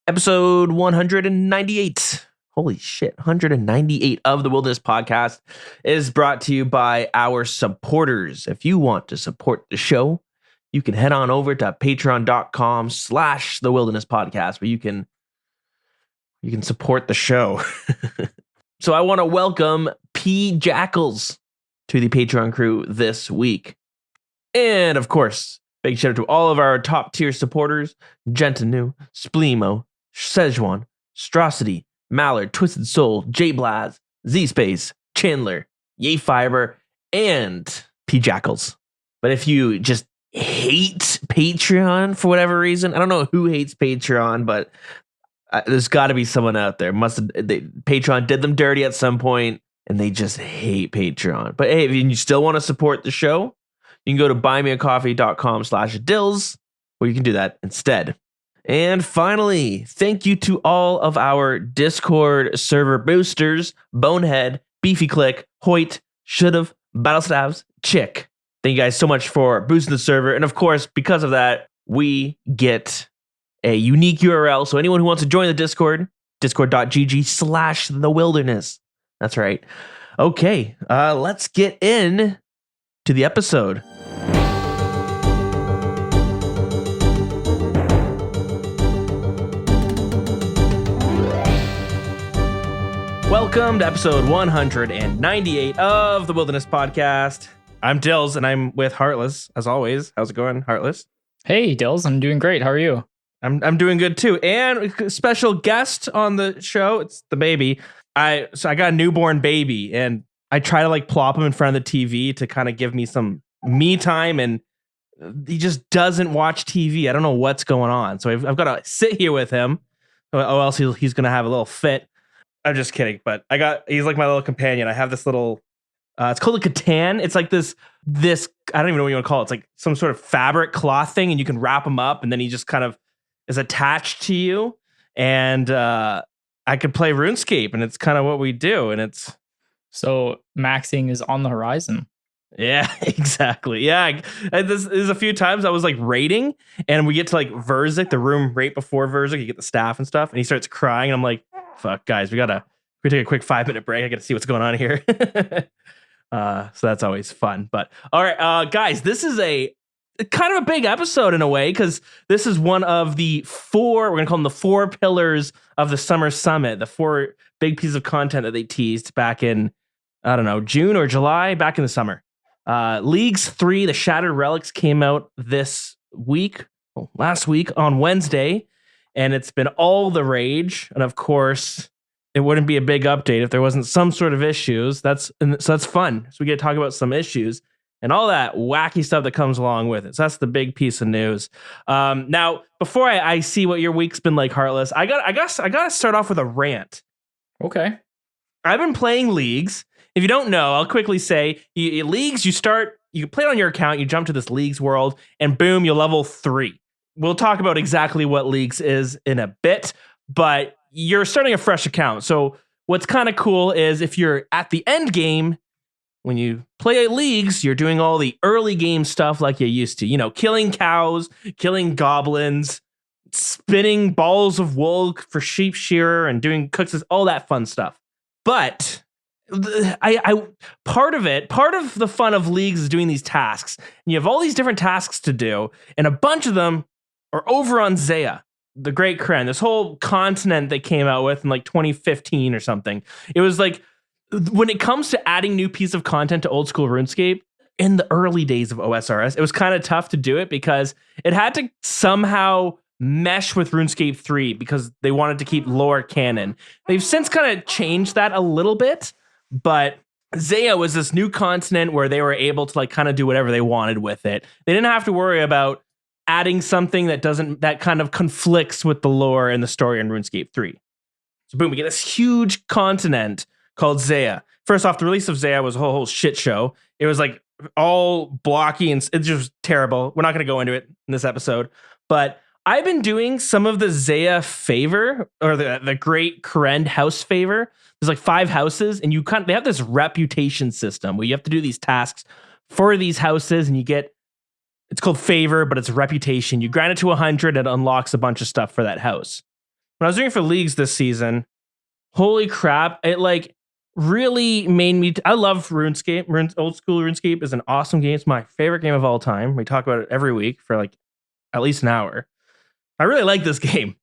Episode 198. Holy shit, 198 of the Wilderness Podcast is brought to you by our supporters. If you want to support the show, you can head on over to patreon.com/thewilderness podcast where you can support the show. So I want to welcome P. Jackals to the Patreon crew this week. And of course, big shout out to all of our top tier supporters: Gentinu, Spleemo, Szechuan, Strosity, Mallard, Twisted Soul, J Blaz, Z Space, Chandler, Yay Fiber, and P Jackals. But if you just hate Patreon for whatever reason, I don't know who hates Patreon, but there's got to be someone out there. Patreon did them dirty at some point, and they just hate Patreon. But hey, if you still want to support the show, you can go to buymeacoffee.com/Dilz, where you can do that instead. And finally, thank you to all of our Discord server boosters: Bonehead, Beefy Click, Hoyt, Should've, Battlestabs, Chick. Thank you guys so much for boosting the server. And of course, because of that, we get a unique URL. So anyone who wants to join the Discord, discord.gg/thewilderness. That's right. Okay, let's get in to the episode. Welcome to episode 198 of the Wilderness Podcast. I'm Dilz, and I'm with Heartless, as always. How's it going, Heartless? Hey, Dilz. I'm doing great. How are you? I'm doing good, too. And a special guest on the show, it's the baby. I got a newborn baby, and I try to plop him in front of the TV to kind of give me some me time, and he just doesn't watch TV. I don't know what's going on. So I've got to sit here with him, or else he's going to have a little fit. I'm just kidding, but he's like my little companion. I have this little, it's called a Catan. It's like this, I don't even know what you want to call it. It's like some sort of fabric cloth thing, and you can wrap him up, and then he just kind of is attached to you. And I could play RuneScape, and it's kind of what we do. And it's so maxing is on the horizon. Yeah, exactly. Yeah, there's a few times I was raiding, and we get to Verzik, the room right before Verzik. You get the staff and stuff, and he starts crying, and I'm like, fuck, guys, we take a quick 5-minute break. I gotta see what's going on here. So that's always fun. But all right, guys, this is a kind of a big episode in a way, because this is one of the we're gonna call them the 4 pillars of the Summer Summet, the 4 big pieces of content that they teased back in, I don't know, June or July, back in the summer. Leagues 3, the Shattered Relics, came out last week on Wednesday, and it's been all the rage. And of course, it wouldn't be a big update if there wasn't some sort of issues. So that's fun. So we get to talk about some issues and all that wacky stuff that comes along with it. So that's the big piece of news. Now, before I see what your week's been like, Heartless, I gotta start off with a rant. Okay. I've been playing Leagues. If you don't know, I'll quickly say, Leagues, you play it on your account, you jump to this Leagues world, and boom, you're level 3. We'll talk about exactly what Leagues is in a bit, but you're starting a fresh account. So what's kind of cool is if you're at the end game, when you play Leagues, you're doing all the early game stuff like you used to. Killing cows, killing goblins, spinning balls of wool for sheep shearer, and doing cooks, all that fun stuff. But part of the fun of Leagues is doing these tasks. And you have all these different tasks to do, and a bunch of them are over on Zeah, the Great Kren, this whole continent they came out with in 2015 or something. It was when it comes to adding new piece of content to old school RuneScape in the early days of OSRS, it was kind of tough to do it because it had to somehow mesh with RuneScape 3 because they wanted to keep lore canon. They've since kind of changed that a little bit, but Zeah was this new continent where they were able to kind of do whatever they wanted with it. They didn't have to worry about adding something that kind of conflicts with the lore and the story in RuneScape 3. So boom, we get this huge continent called Zeah. First off, the release of Zeah was a whole shit show. It was all blocky and it's just terrible. We're not going to go into it in this episode, but I've been doing some of the Zeah favor, or the Great Kren house favor. There's 5 houses, and they have this reputation system where you have to do these tasks for these houses, and you get, it's called favor, but it's reputation. You grind it to 100, and it unlocks a bunch of stuff for that house. when I was doing it for leagues this season, holy crap, it like really made me I love RuneScape. Old school RuneScape is an awesome game. It's my favorite game of all time. We talk about it every week for like at least an hour. I really like this game,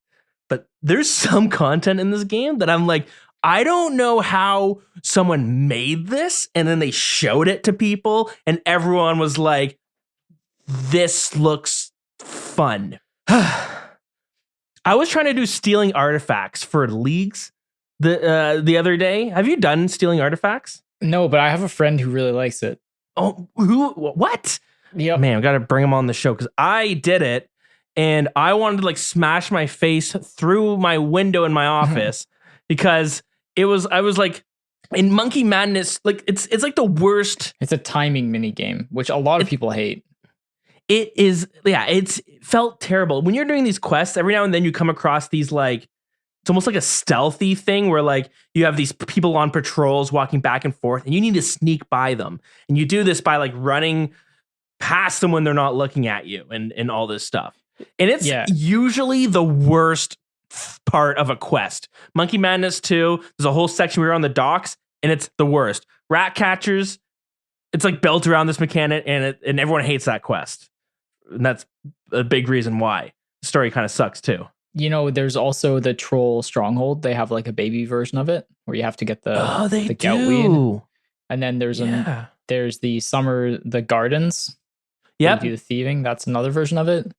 but there's some content in this game that I'm like, I don't know how someone made this, and then they showed it to people and everyone was like, this looks fun. I was trying to do stealing artifacts for leagues the other day. Have you done stealing artifacts? No, but I have a friend who really likes it. Oh, who? What? Yep. Man, we got to bring him on the show because I did it and I wanted to like smash my face through my window in my office because I was like in Monkey Madness, like it's like the worst. It's a timing mini game, which a lot of people hate. It is, yeah, it felt terrible. When you're doing these quests, every now and then you come across these like, it's almost like a stealthy thing where like you have these people on patrols walking back and forth and you need to sneak by them. And you do this by like running past them when they're not looking at you and all this stuff. And it's usually the worst part of a quest. Monkey Madness 2, there's a whole section where you're on the docks and it's the worst. Rat catchers, it's like built around this mechanic and everyone hates that quest. And that's a big reason why. The story kind of sucks too. You know, there's also the Troll Stronghold. They have like a baby version of it where you have to get the goutweed. And then there's the Gardens. Yep. You do the thieving. That's another version of it.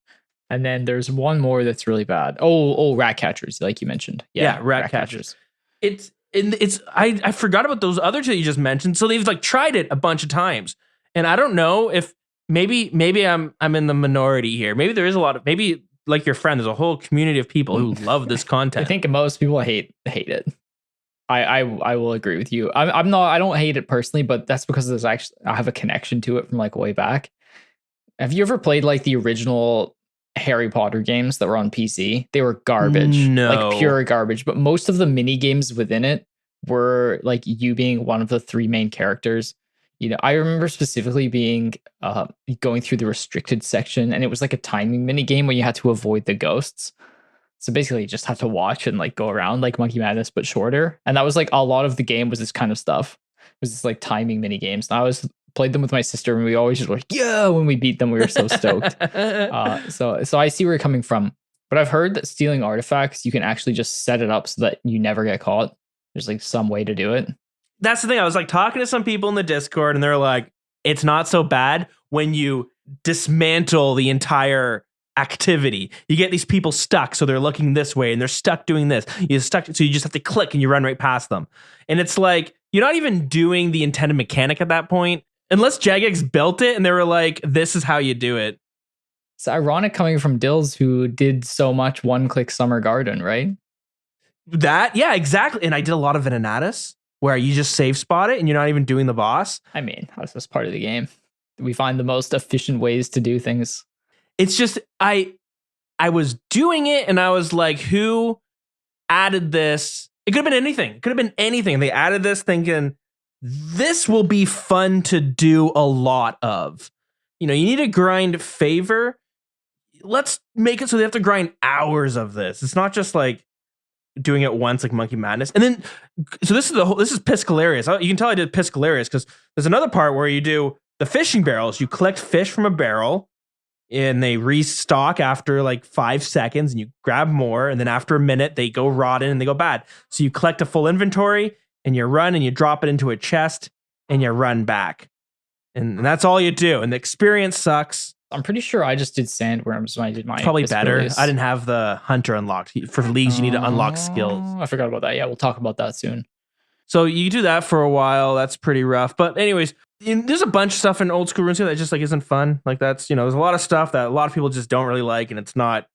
And then there's one more that's really bad. Oh, rat catchers, like you mentioned. Yeah, rat catchers. I forgot about those other two you just mentioned. So they've like tried it a bunch of times. And I don't know if maybe I'm in the minority here. Maybe there is maybe like your friend, there's a whole community of people who love this content. I think most people hate it. I will agree with you. I don't hate it personally, but that's because I have a connection to it from like way back. Have you ever played like the original Harry Potter games that were on PC? They were garbage. No. Like pure garbage. But most of the mini games within it were like you being one of the three main characters. You know, I remember specifically being going through the restricted section, and it was like a timing mini game where you had to avoid the ghosts. So basically you just had to watch and like go around like Monkey Madness, but shorter. And that was like a lot of the game was this kind of stuff. It was this like timing mini games. And I played them with my sister and we always just were like, yeah, when we beat them, we were so stoked. So I see where you're coming from. But I've heard that stealing artifacts, you can actually just set it up so that you never get caught. There's like some way to do it. That's the thing. I was like talking to some people in the Discord and they're like, it's not so bad when you dismantle the entire activity. You get these people stuck, so they're looking this way and they're stuck doing this. You're stuck, so you just have to click and you run right past them. And it's like, you're not even doing the intended mechanic at that point. Unless Jagex built it and they were like, this is how you do it. It's ironic coming from Dilz, who did so much one-click Summer Garden, right? Yeah, exactly. And I did a lot of Venenatus, where you just save spot it and you're not even doing the boss. I mean, that's just part of the game. We find the most efficient ways to do things. It's just, I was doing it and I was like, who added this? It could have been anything. It could have been anything. They added this thinking, this will be fun to do a lot of. You know, you need to grind favor. Let's make it so they have to grind hours of this. It's not just like doing it once like Monkey Madness. And then, so this is Piscalarius. You can tell I did Piscalarius because there's another part where you do the fishing barrels. You collect fish from a barrel and they restock after like 5 seconds and you grab more. And then after a minute, they go rotten and they go bad. So you collect a full inventory and you run and you drop it into a chest and you run back. And that's all you do. And the experience sucks. I'm pretty sure I just did sandworms when I did my. It's probably better. I didn't have the hunter unlocked. For leagues, you need to unlock skills. I forgot about that. Yeah, we'll talk about that soon. So you do that for a while. That's pretty rough. But anyways, there's a bunch of stuff in old school RuneScape that just like isn't fun. Like that's, you know, there's a lot of stuff that a lot of people just don't really like, and it's not,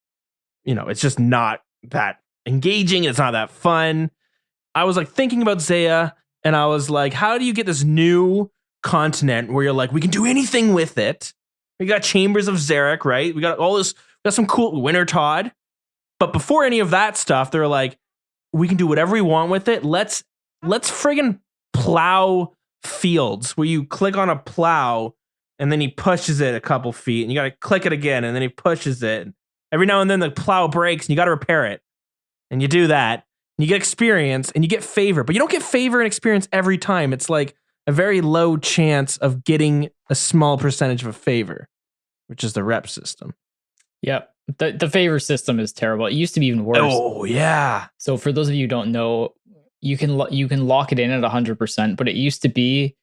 you know, it's just not that engaging. It's not that fun. I was like thinking about Zeah, and I was like, how do you get this new continent where you're like, we can do anything with it? We got Chambers of Zarek, right? We got all this, we got some cool Winter Todd. But before any of that stuff, they're like, we can do whatever we want with it. Let's friggin' plow fields where you click on a plow and then he pushes it a couple feet and you got to click it again and then he pushes it. Every now and then the plow breaks and you got to repair it. And you do that, and you get experience, and you get favor. But you don't get favor and experience every time. It's like a very low chance of getting a small percentage of a favor, which is the rep system. Yep. The favor system is terrible. It used to be even worse. Oh, yeah. So for those of you who don't know, you can lock it in at 100%, but it used to be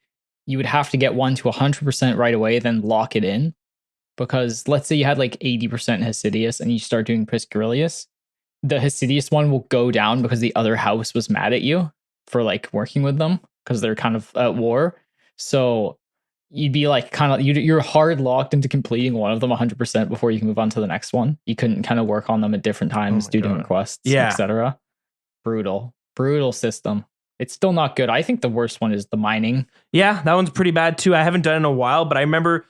you would have to get one to 100% right away, then lock it in. Because let's say you had like 80% Hasidius and you start doing Piscarius, the Hasidius one will go down because the other house was mad at you for like working with them because they're kind of at war. So you'd be like you're hard locked into completing one of them 100% before you can move on to the next one. You couldn't kind of work on them at different times, do different quests, etc. Brutal system. It's still not good. I think the worst one is the mining. Yeah, that one's pretty bad too. I haven't done it in a while, but I remember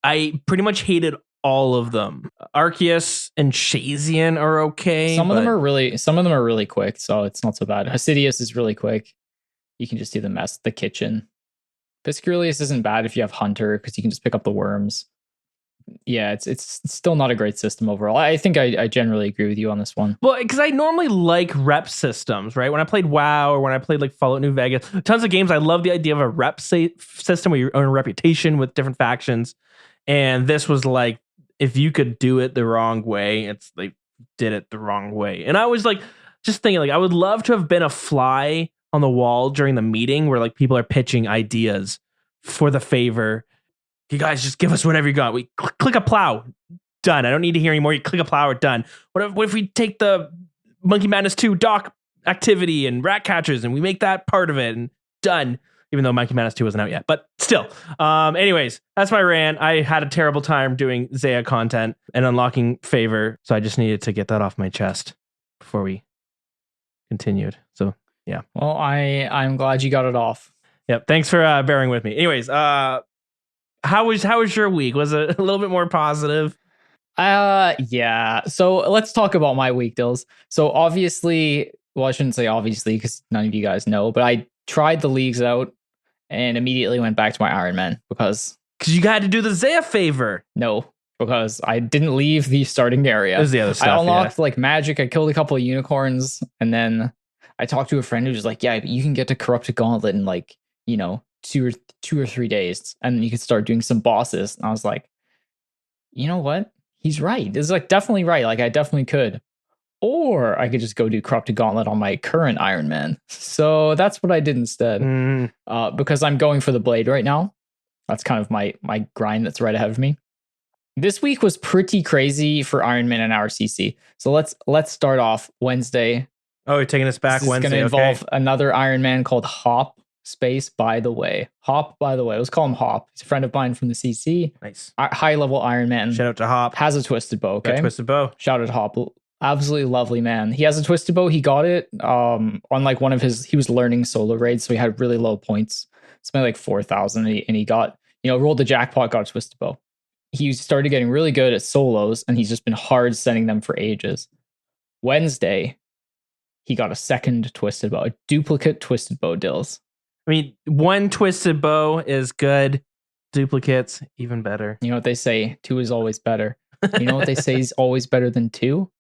I pretty much hated all of them. Arceus and Shazian are okay. Some of them are really quick, so it's not so bad. Hasidius is really quick. You can just do the kitchen. Piscarius isn't bad if you have Hunter because you can just pick up the worms. Yeah, it's still not a great system overall. I think I generally agree with you on this one. Well, because I normally like rep systems, right? When I played WoW or when I played like Fallout New Vegas, tons of games, I love the idea of a rep system where you earn a reputation with different factions. And this was like, if you could do it the wrong way, it's like did it the wrong way. And I was like, just thinking like, I would love to have been a fly on the wall during the meeting where like people are pitching ideas for the favor. You guys just give us whatever you got. We click a plow, done. I don't need to hear anymore. You click a plow, or done. What if we take the Monkey Madness 2 dock activity and rat catchers and we make that part of it and done. Even though Monkey Madness 2 wasn't out yet, but still. Anyways, that's my rant. I had a terrible time doing Zeah content and unlocking favor, so I just needed to get that off my chest before we continued. So yeah. Well, I'm glad you got it off. Yep. Thanks for bearing with me. Anyways, how was your week? Was it a little bit more positive? Yeah. So let's talk about my week, Dilz. So obviously, well, I shouldn't say obviously because none of you guys know, but I tried the leagues out and immediately went back to my Iron Man because you got to do the Zeah favor. No, because I didn't leave the starting area. There's the other stuff. I unlocked like magic. I killed a couple of unicorns, and then I talked to a friend who was like, "Yeah, you can get to Corrupted Gauntlet in like 2 or 3 days, and then you can start doing some bosses." And I was like, you know what? He's right. This is like definitely right. Like I definitely could. Or I could just go do Corrupted Gauntlet on my current Iron Man. So that's what I did instead. Because I'm going for the blade right now. That's kind of my grind that's right ahead of me. This week was pretty crazy for Iron Man and RCC. So let's start off Wednesday. Oh, you're taking us back Wednesday. It's going to involve another Iron Man called Hop space by the way. Hop by the way. Let's call him Hop. He's a friend of mine from the CC. Nice. High level Iron Man. Shout out to Hop. Has a twisted bow. Okay. Twisted bow. Shout out to Hop. Absolutely lovely man. He has a twisted bow. He got it on like one of his. He was learning solo raids, so he had really low points. Spent like 4,000, and he got rolled the jackpot. Got a twisted bow. He started getting really good at solos, and he's just been hard sending them for ages. Wednesday, he got a second twisted bow, a duplicate twisted bow. Dills. I mean, one twisted bow is good. Duplicates even better. You know what they say? 2 is always better. You know what they say is always better than 2?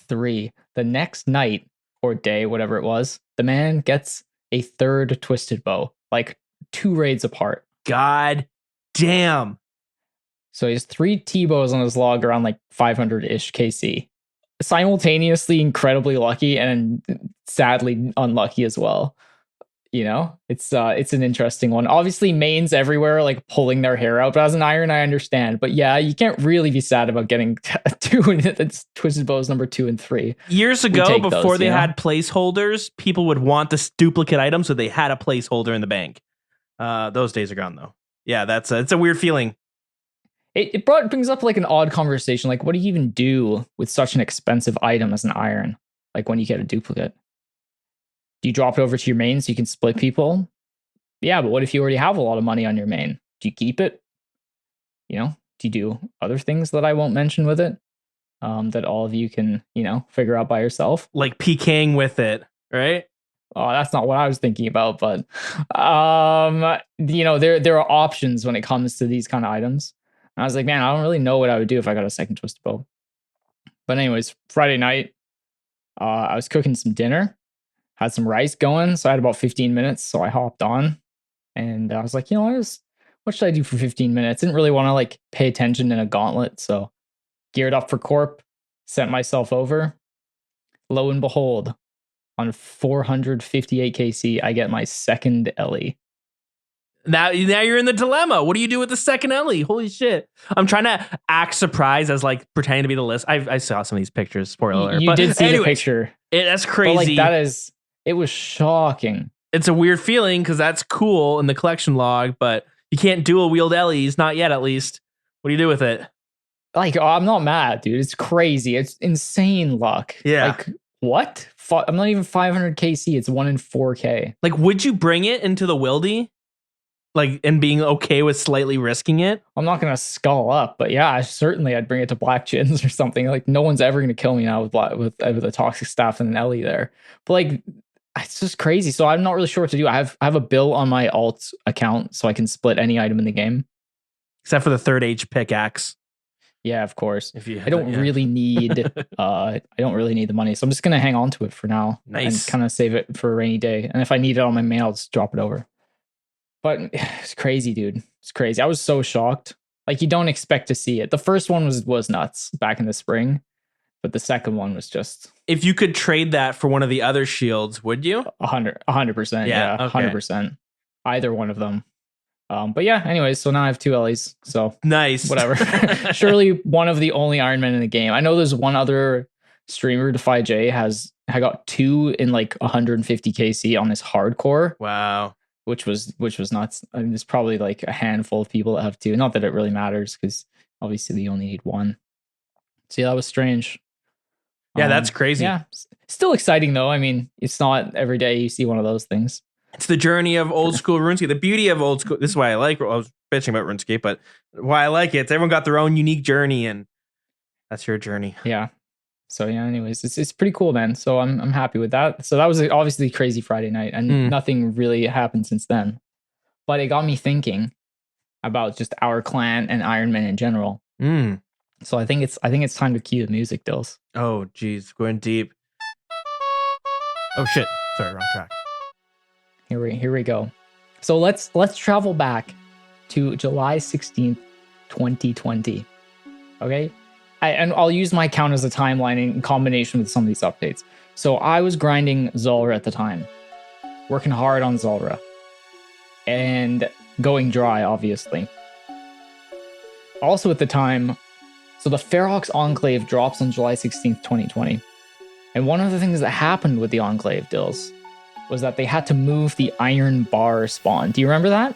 3. The next night or day, whatever it was, the man gets a third twisted bow, like 2 raids apart. God damn. So he has 3 T-bows on his log around like 500-ish KC. Simultaneously incredibly lucky and sadly unlucky as well. It's an interesting one. Obviously, mains everywhere like pulling their hair out, but as an Iron, I understand. But yeah, you can't really be sad about getting 2 and it's twisted bows number 2 and 3. Years ago, before they had placeholders, people would want this duplicate item, so they had a placeholder in the bank. Those days are gone, though. Yeah, it's a weird feeling. It brings up like an odd conversation. Like, what do you even do with such an expensive item as an Iron? Like when you get a duplicate. Do you drop it over to your main so you can split people? Yeah, but what if you already have a lot of money on your main? Do you keep it? Do you do other things that I won't mention with it? That all of you can, figure out by yourself? Like PKing with it, right? Oh, that's not what I was thinking about, but there are options when it comes to these kind of items. And I was like, man, I don't really know what I would do if I got a second twisted bow. But anyways, Friday night, I was cooking some dinner, had some rice going, so I had about 15 minutes. So I hopped on, and I was like, what should I do for 15 minutes? Didn't really want to like pay attention in a gauntlet, so geared up for Corp, sent myself over. Lo and behold, on 458 KC, I get my second Ellie. Now you're in the dilemma. What do you do with the second Ellie? Holy shit. I'm trying to act surprised as like pretending to be the list. I saw some of these pictures, spoiler alert. You did see the picture. That's crazy. But like it was shocking. It's a weird feeling because that's cool in the collection log, but you can't dual wield Ellies, not yet at least. What do you do with it? Like, I'm not mad, dude. It's crazy. It's insane luck. Yeah. Like, what? I'm not even 500 KC. It's 1 in 4K. Like, would you bring it into the wildy? Like, and being okay with slightly risking it? I'm not going to skull up, but yeah, I'd bring it to Black Chins or something. Like, no one's ever going to kill me now with a toxic staff and an Ellie there. But like, it's just crazy. So I'm not really sure what to do. I have a bill on my alt account, so I can split any item in the game. Except for the third age pickaxe. Yeah, of course. I don't really need I don't really need the money, so I'm just gonna hang on to it for now. Nice. And kind of save it for a rainy day. And if I need it on my main, I'll just drop it over. But it's crazy, dude. It's crazy. I was so shocked. Like, you don't expect to see it. The first one was nuts back in the spring, but the second one was just. If you could trade that for one of the other shields, would you? 100%. Yeah, 100%. Either one of them. But yeah, anyways, so now I have 2 Ellies. So nice. Whatever. Surely one of the only Iron Men in the game. I know there's one other streamer, Defy J, I got 2 in like 150 KC on his hardcore. Wow. Which was nuts. I mean, there's probably like a handful of people that have 2. Not that it really matters, because obviously you only need 1. So yeah, that was strange. Yeah, that's crazy. Yeah. Still exciting though. I mean, it's not every day you see one of those things. It's the journey of old school RuneScape. The beauty of old school. This is why I like. I was bitching about RuneScape, but why I like it. Everyone got their own unique journey, and that's your journey. Yeah. So yeah. Anyways, it's pretty cool, man. So I'm happy with that. So that was obviously a crazy Friday night, and nothing really happened since then. But it got me thinking about just our clan and Iron Man in general. So I think it's time to cue the music, Dilz. Oh, geez, going deep. Oh shit! Sorry, wrong track. Here we go. So let's travel back to July 16th, 2020. Okay? And I'll use my account as a timeline in combination with some of these updates. So I was grinding Zulrah at the time, working hard on Zulrah, and going dry, obviously. Also at the time, so the Ferox Enclave drops on July 16th, 2020. And one of the things that happened with the Enclave, Dills, was that they had to move the iron bar spawn. Do you remember that?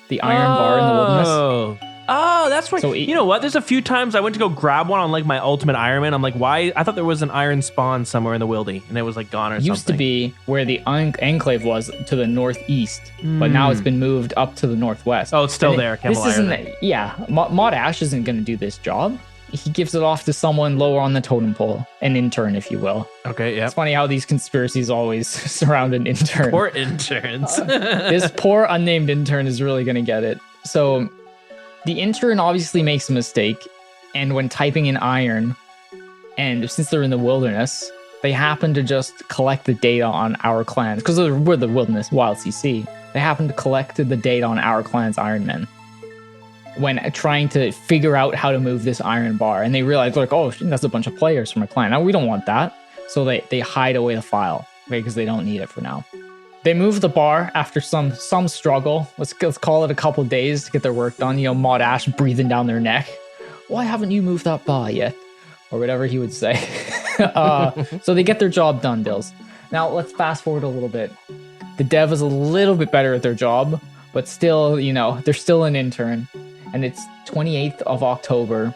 The iron bar in the wilderness? Oh, that's right. So you know what? There's a few times I went to go grab one on like my ultimate Iron Man. I'm like, why? I thought there was an iron spawn somewhere in the wildy, and it was like gone or something. Used to be where the Enclave was, to the northeast, but now it's been moved up to the northwest. Oh, it's still there. This isn't. Yeah, Mod Ash isn't going to do this job. He gives it off to someone lower on the totem pole, an intern, if you will. Okay, yeah. It's funny how these conspiracies always surround an intern. Poor interns. This poor unnamed intern is really going to get it. So the intern obviously makes a mistake, and when typing in iron, and since they're in the wilderness, they happen to just collect the data on our clans, because we're the wilderness wild CC. They happen to collect the data on our clan's Iron Men when trying to figure out how to move this iron bar, and they realize, like, oh, that's a bunch of players from a clan. Now we don't want that, so they hide away the file, okay, because they don't need it for now. They move the bar after some struggle. Let's call it a couple days to get their work done. You know, Mod Ash breathing down their neck. Why haven't you moved that bar yet? Or whatever he would say. So they get their job done, Dills. Now let's fast forward a little bit. The dev is a little bit better at their job, but still, you know, they're still an intern. And it's 28th of October.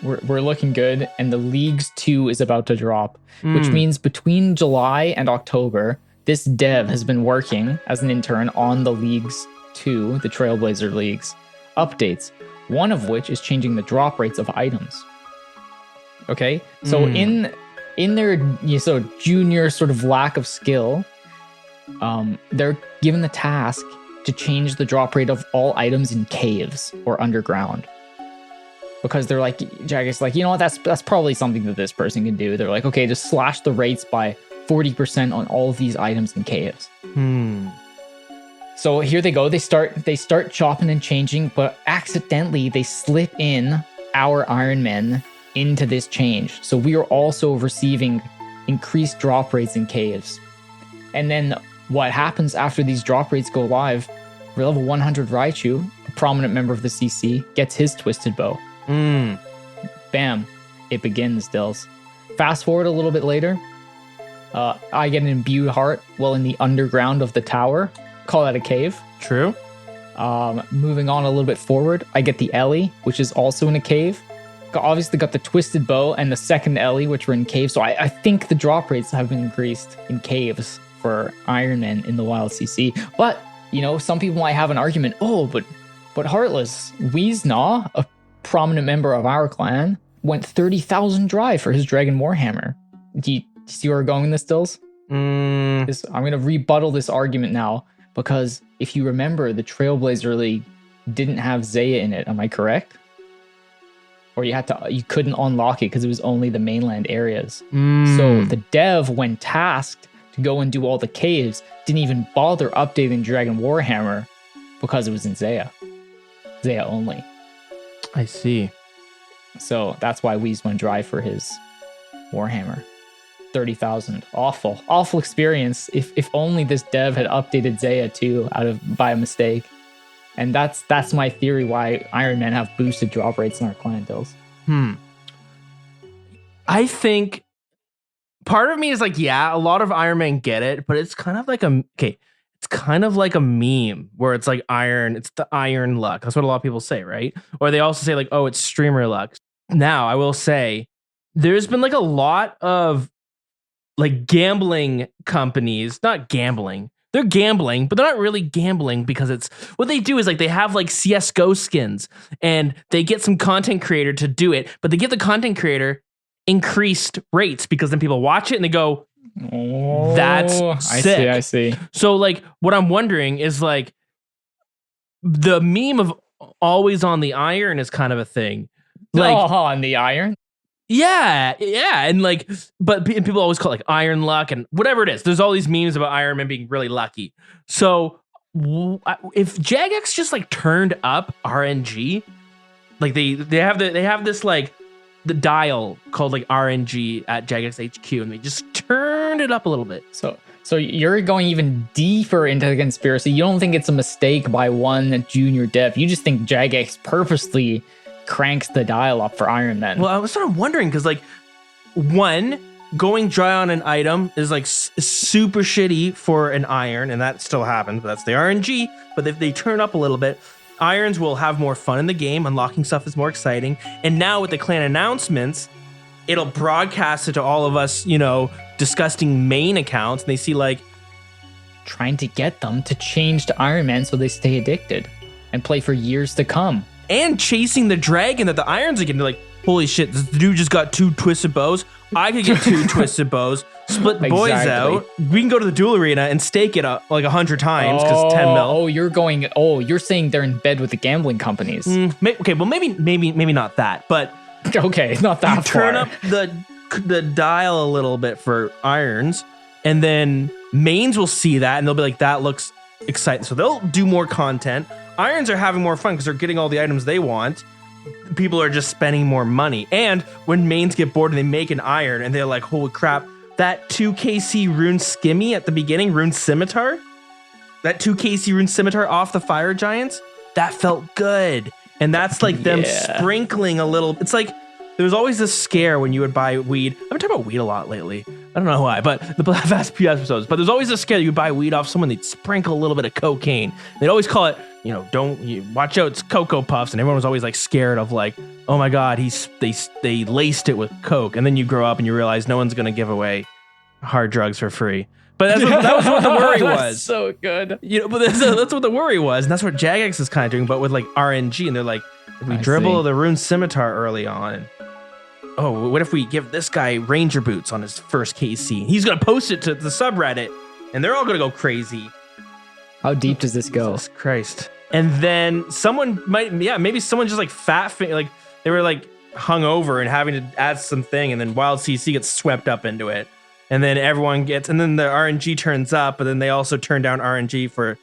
We're looking good, and the Leagues 2 is about to drop, which means between July and October, this dev has been working as an intern on the Leagues 2, the Trailblazer Leagues, updates, one of which is changing the drop rates of items. Okay? So in their junior sort of lack of skill, they're given the task to change the drop rate of all items in caves or underground. because they're like, Jagex like, you know what, that's probably something that this person can do. They're like, okay, just slash the rates by 40% on all of these items and caves. So here they go. They start chopping and changing, but accidentally they slip in our Iron Men into this change. So we are also receiving increased drop rates in caves. And then what happens after these drop rates go live, for level 100 Raichu, a prominent member of the CC, gets his Twisted Bow. Bam. It begins, Dilz. Fast forward a little bit later. I get an imbued heart while in the underground of the tower. Call that a cave. True. Moving on a little bit forward, I get the Ellie, which is also in a cave. Obviously got the Twisted Bow and the second Ellie, which were in caves. So I think the drop rates have been increased in caves for Iron Man in the Wild CC. But, you know, some people might have an argument. Oh, but Heartless, Weezna, a prominent member of our clan, went 30,000 dry for his Dragon Warhammer. Do you see where we're going with this, Dilz? I'm going to rebuttal this argument now, because if you remember, the Trailblazer League didn't have Zeah in it. Am I correct? Or you couldn't unlock it because it was only the mainland areas. So the dev, when tasked to go and do all the caves, didn't even bother updating Dragon Warhammer because it was in Zeah. Zeah only. I see. So that's why Weez went dry for his Warhammer. 30,000. Awful experience. If only this dev had updated Zeah too by a mistake. And that's my theory why Iron Men have boosted drop rates in our clan, Dilz. I think part of me is like, yeah, a lot of Iron Men get it, but it's kind of like it's kind of like a meme where it's like it's the iron luck. That's what a lot of people say, right? Or they also say like, oh, it's streamer luck. Now, I will say there's been like a lot of like gambling companies, not gambling. They're gambling, but they're not really gambling, because it's what they do is like they have like CSGO skins and they get some content creator to do it, but they give the content creator increased rates because then people watch it and they go, oh, that's sick. I see. So like what I'm wondering is like the meme of always on the iron is kind of a thing. Like on the iron? Yeah, and like, but people always call it like iron luck and whatever it is. There's all these memes about Iron Man being really lucky. So if Jagex just like turned up RNG, like they have this like the dial called like RNG at Jagex HQ, and they just turned it up a little bit. So you're going even deeper into the conspiracy. You don't think it's a mistake by one junior dev. You just think Jagex purposely cranks the dial up for Iron Man. Well, I was sort of wondering because like going dry on an item is like super shitty for an iron, and that still happens, but that's the RNG. But if they turn up a little bit, irons will have more fun in the game. Unlocking stuff is more exciting. And now with the clan announcements, it'll broadcast it to all of us, you know, disgusting main accounts, and they see like trying to get them to change to Iron Man so they stay addicted and play for years to come. And chasing the dragon that the irons are getting. They're like, holy shit, this dude just got 2 twisted bows. I could get 2 twisted bows. Split the boys out. We can go to the duel arena and stake it up like 100 times because 10 mil. You're saying they're in bed with the gambling companies. Okay, well maybe not that, but okay, not that you turn up the dial a little bit for irons, and then mains will see that and they'll be like, that looks exciting. So they'll do more content. Irons are having more fun because they're getting all the items they want. People are just spending more money. And when mains get bored and they make an iron and they're like, holy crap, that 2KC rune skimmy at the beginning, rune scimitar, that 2KC rune scimitar off the fire giants, that felt good. And that's like them sprinkling a little. It's like there was always this scare when you would buy weed. I've been talking about weed a lot lately. I don't know why, but the last few episodes. But there's always a scare that you buy weed off someone, they'd sprinkle a little bit of cocaine. They'd always call it, you know, watch out, it's Cocoa Puffs. And everyone was always like scared of like, oh my God, they laced it with coke. And then you grow up and you realize no one's going to give away hard drugs for free. But that was what the worry was. So good. You know, but that's what the worry was. And that's what Jagex is kind of doing, but with like RNG. And they're like, if we dribble the rune scimitar early on, oh, what if we give this guy ranger boots on his first KC? He's going to post it to the subreddit and they're all going to go crazy. How deep does this go? Jesus Christ. And then someone maybe someone just like they were like hung over and having to add something, and then Wild CC gets swept up into it, and then everyone gets, and then the RNG turns up, but then they also turn down RNG for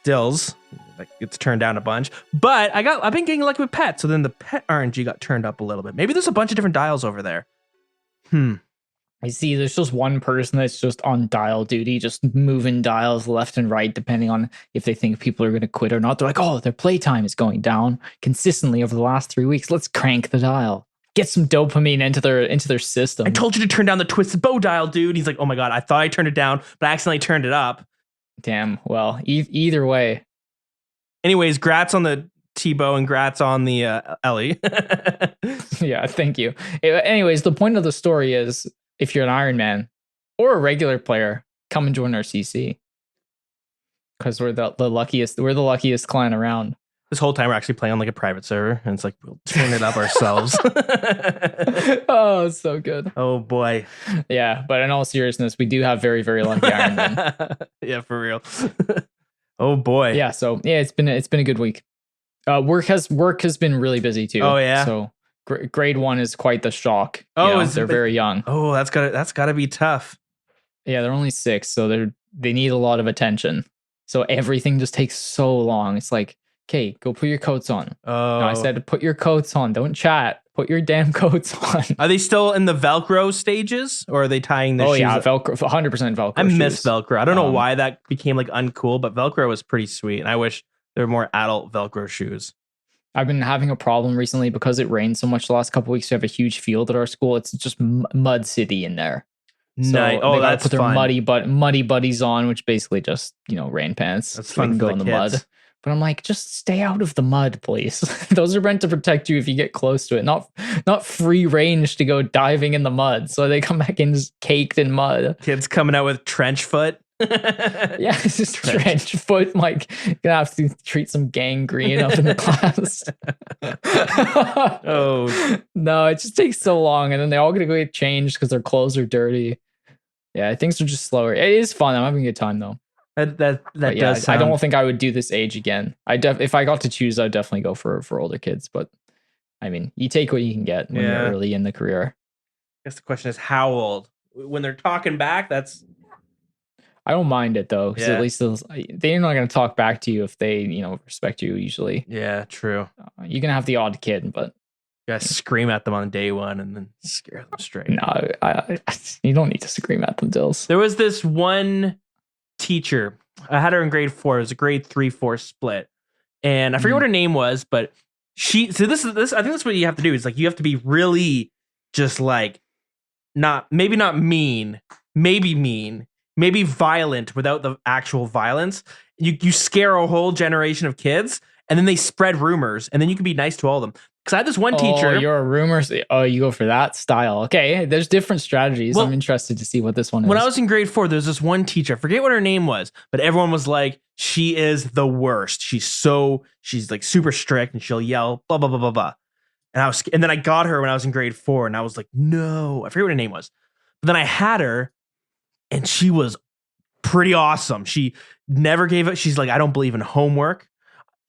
Dilz. Like it's turned down a bunch, but I've been getting lucky with pets, so then the pet RNG got turned up a little bit. Maybe there's a bunch of different dials over there. I see there's just one person that's just on dial duty, just moving dials left and right, depending on if they think people are going to quit or not. They're like, oh, their playtime is going down consistently over the last 3 weeks. Let's crank the dial. Get some dopamine into their system. I told you to turn down the twisted bow dial, dude. He's like, oh my God, I thought I turned it down, but I accidentally turned it up. Damn. Well, either way. Anyways, grats on the T-bow and grats on the Ellie. Yeah, thank you. Anyways, the point of the story is, if you're an Iron Man or a regular player, come and join our CC. Because we're the luckiest clan around. This whole time we're actually playing on like a private server, and it's like we'll turn it up ourselves. Oh, it's so good. Oh boy. Yeah, but in all seriousness, we do have very, very lucky Iron Men. Yeah, for real. Oh boy. Yeah, so yeah, it's been a good week. Work has been really busy too. Oh yeah. So grade 1 is quite the shock. Oh, they're very young. Oh, that's gotta be tough. Yeah, they're only 6, so they need a lot of attention. So everything just takes so long. It's like, okay, go put your coats on. Oh, No, I said to put your coats on. Don't chat. Put your damn coats on. Are they still in the Velcro stages, or are they tying their shoes? Oh yeah, Velcro, 100% Velcro. I miss shoes. Velcro. I don't know why that became like uncool, but Velcro was pretty sweet, and I wish there were more adult Velcro shoes. I've been having a problem recently because it rained so much the last couple of weeks. We have a huge field at our school. It's just mud city in there. So Nice. Oh, they gotta that's put their fun. muddy buddies on, which basically just rain pants. That's so we fun can for go the in the kids. mud. But I'm like, just stay out of the mud, please. Those are meant to protect you if you get close to it, not free range to go diving in the mud. So they come back in just caked in mud. Kids coming out with trench foot. Yeah, it's just trench foot. Like, gonna have to treat some gangrene up in the class. Oh No, it just takes so long, and then they all gonna go get changed because their clothes are dirty. Yeah, things are just slower. It is fun. I'm having a good time though. that Yeah, does sound... I don't think I would do this age again. If I got to choose, I'd definitely go for older kids. But I mean, you take what you can get when you're early in the career. I guess the question is how old? When they're talking back, that's... I don't mind it though, because at least they're not going to talk back to you if they respect you. Usually, yeah, true. You're gonna have the odd kid, but You gotta scream at them on day one and then scare them straight. no, you don't need to scream at them, Dilz. There was this one teacher. I had her in grade 4. It was a grade 3-4 split, and I forget what her name was, but she. So this. I think that's what you have to do. Is like you have to be really just like maybe not mean, maybe violent without the actual violence. You scare a whole generation of kids, and then they spread rumors, and then you can be nice to all of them. Because I had this one teacher. Oh, you're a rumor. Oh, you go for that style. Okay, there's different strategies. Well, I'm interested to see what this one is. When I was in grade 4, there's this one teacher. I forget what her name was, but everyone was like, she is the worst. She's like super strict, and she'll yell, blah, blah, blah, blah, blah. And then I got her when I was in grade 4, and I was like, no, I forget what her name was. But then I had her, and she was pretty awesome. She never gave it. She's like, I don't believe in homework.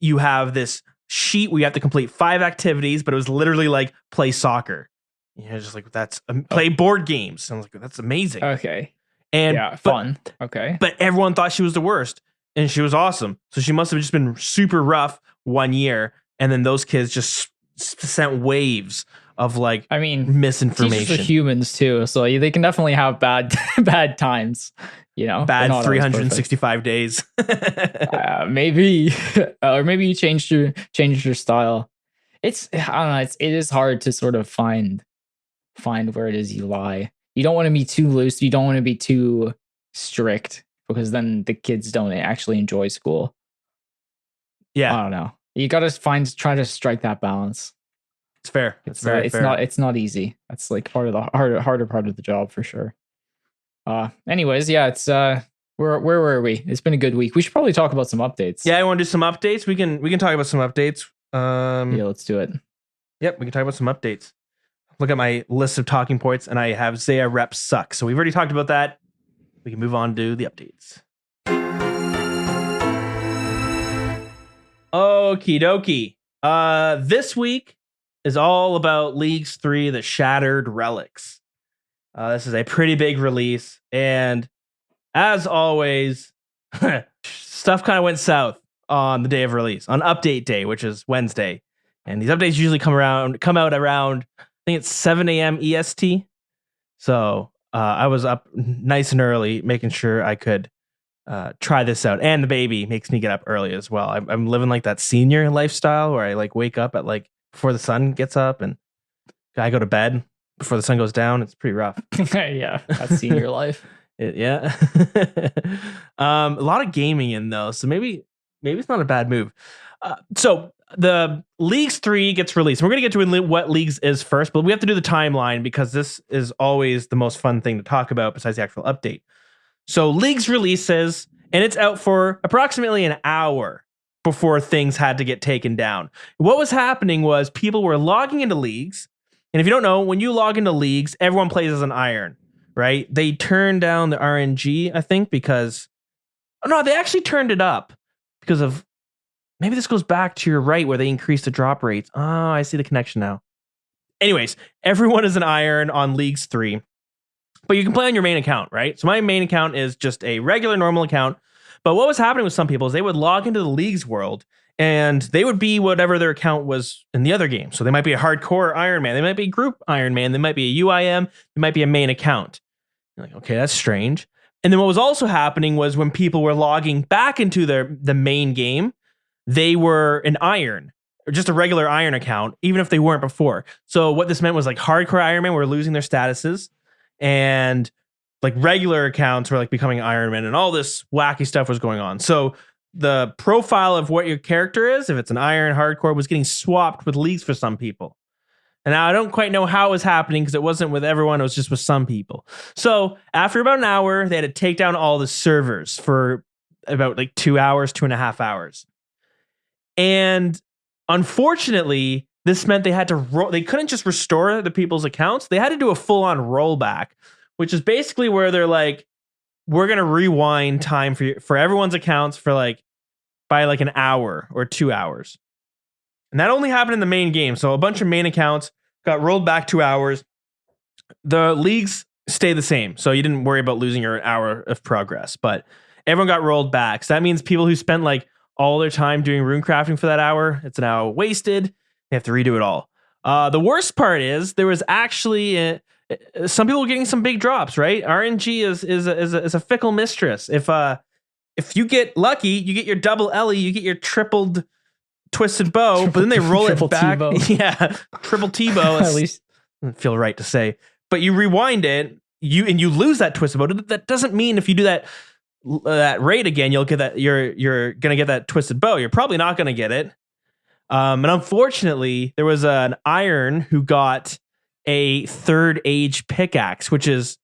You have this sheet where you have to complete 5 activities, but it was literally like play soccer. Just like play board games. I was like, that's amazing. Okay. And yeah, fun. Okay. But everyone thought she was the worst, and she was awesome. So she must have just been super rough one year, and then those kids just sent waves of misinformation. Teachers are humans too, so they can definitely have bad times. Bad 365 days. Maybe, or maybe you changed your style. I don't know. It is hard to sort of find where it is you lie. You don't want to be too loose. You don't want to be too strict, because then the kids don't actually enjoy school. Yeah, I don't know. You got to try to strike that balance. It's fair. It's very fair. It's not easy. That's like part of the harder part of the job for sure. Anyways, yeah, it's where were we? It's been a good week. We should probably talk about some updates. Yeah, I want to do some updates. We can talk about some updates. Yeah, let's do it. Yep, we can talk about some updates. Look at my list of talking points, and I have Zeah reps suck. So we've already talked about that. We can move on to the updates. Okie dokie. This week is all about Leagues 3, the Shattered Relics. This is a pretty big release, and as always, stuff kind of went south on the day of release, on update day, which is Wednesday. And these updates usually come out around, I think it's 7 a.m. EST. So I was up nice and early, making sure I could try this out. And the baby makes me get up early as well. I'm living like that senior lifestyle where I like wake up at like before the sun gets up and I go to bed before the sun goes down. It's pretty rough. Yeah, that's senior life. Yeah. A lot of gaming in though, so maybe it's not a bad move. So the Leagues 3 gets released. We're going to get to what Leagues is first, but we have to do the timeline because this is always the most fun thing to talk about besides the actual update. So Leagues releases, and it's out for approximately an hour before things had to get taken down. What was happening was people were logging into Leagues, and if you don't know, when you log into Leagues, everyone plays as an iron, right? They turned down the RNG, I think, because... Oh, no, they actually turned it up because of... Maybe this goes back to your right where they increased the drop rates. Oh, I see the connection now. Anyways, everyone is an iron on Leagues 3. But you can play on your main account, right? So my main account is just a regular normal account. But what was happening with some people is they would log into the Leagues world and they would be whatever their account was in the other game. So they might be a hardcore Iron Man. They might be a group Iron Man. They might be a UIM. They might be a main account. You're like, okay, that's strange. And then what was also happening was when people were logging back into the main game, they were an iron or just a regular iron account, even if they weren't before. So what this meant was like hardcore Iron Man were losing their statuses and like regular accounts were like becoming Iron Man and all this wacky stuff was going on. So the profile of what your character is, if it's an iron hardcore, was getting swapped with Leagues for some people. And now I don't quite know how it was happening because it wasn't with everyone. It was just with some people. So after about an hour, they had to take down all the servers for about like 2 hours, 2.5 hours. And unfortunately, this meant they had to they couldn't just restore the people's accounts. They had to do a full-on rollback, which is basically where they're like, we're going to rewind time for everyone's accounts for like by like an hour or 2 hours. And that only happened in the main game. So a bunch of main accounts got rolled back 2 hours. The Leagues stay the same. So you didn't worry about losing your hour of progress, but everyone got rolled back. So that means people who spent like all their time doing rune crafting for that hour, it's now wasted. They have to redo it all. The worst part is there was actually some people getting some big drops, right? RNG is a fickle mistress. If you get lucky, you get your double Ellie, you get your tripled twisted bow, but then they roll it back. T-bow. Yeah, triple T-bow. At least doesn't feel right to say, but you rewind it, you lose that twisted bow. That doesn't mean if you do that raid again, you'll get that. You're gonna get that twisted bow. You're probably not gonna get it. And unfortunately, there was an iron who got a third age pickaxe, which is,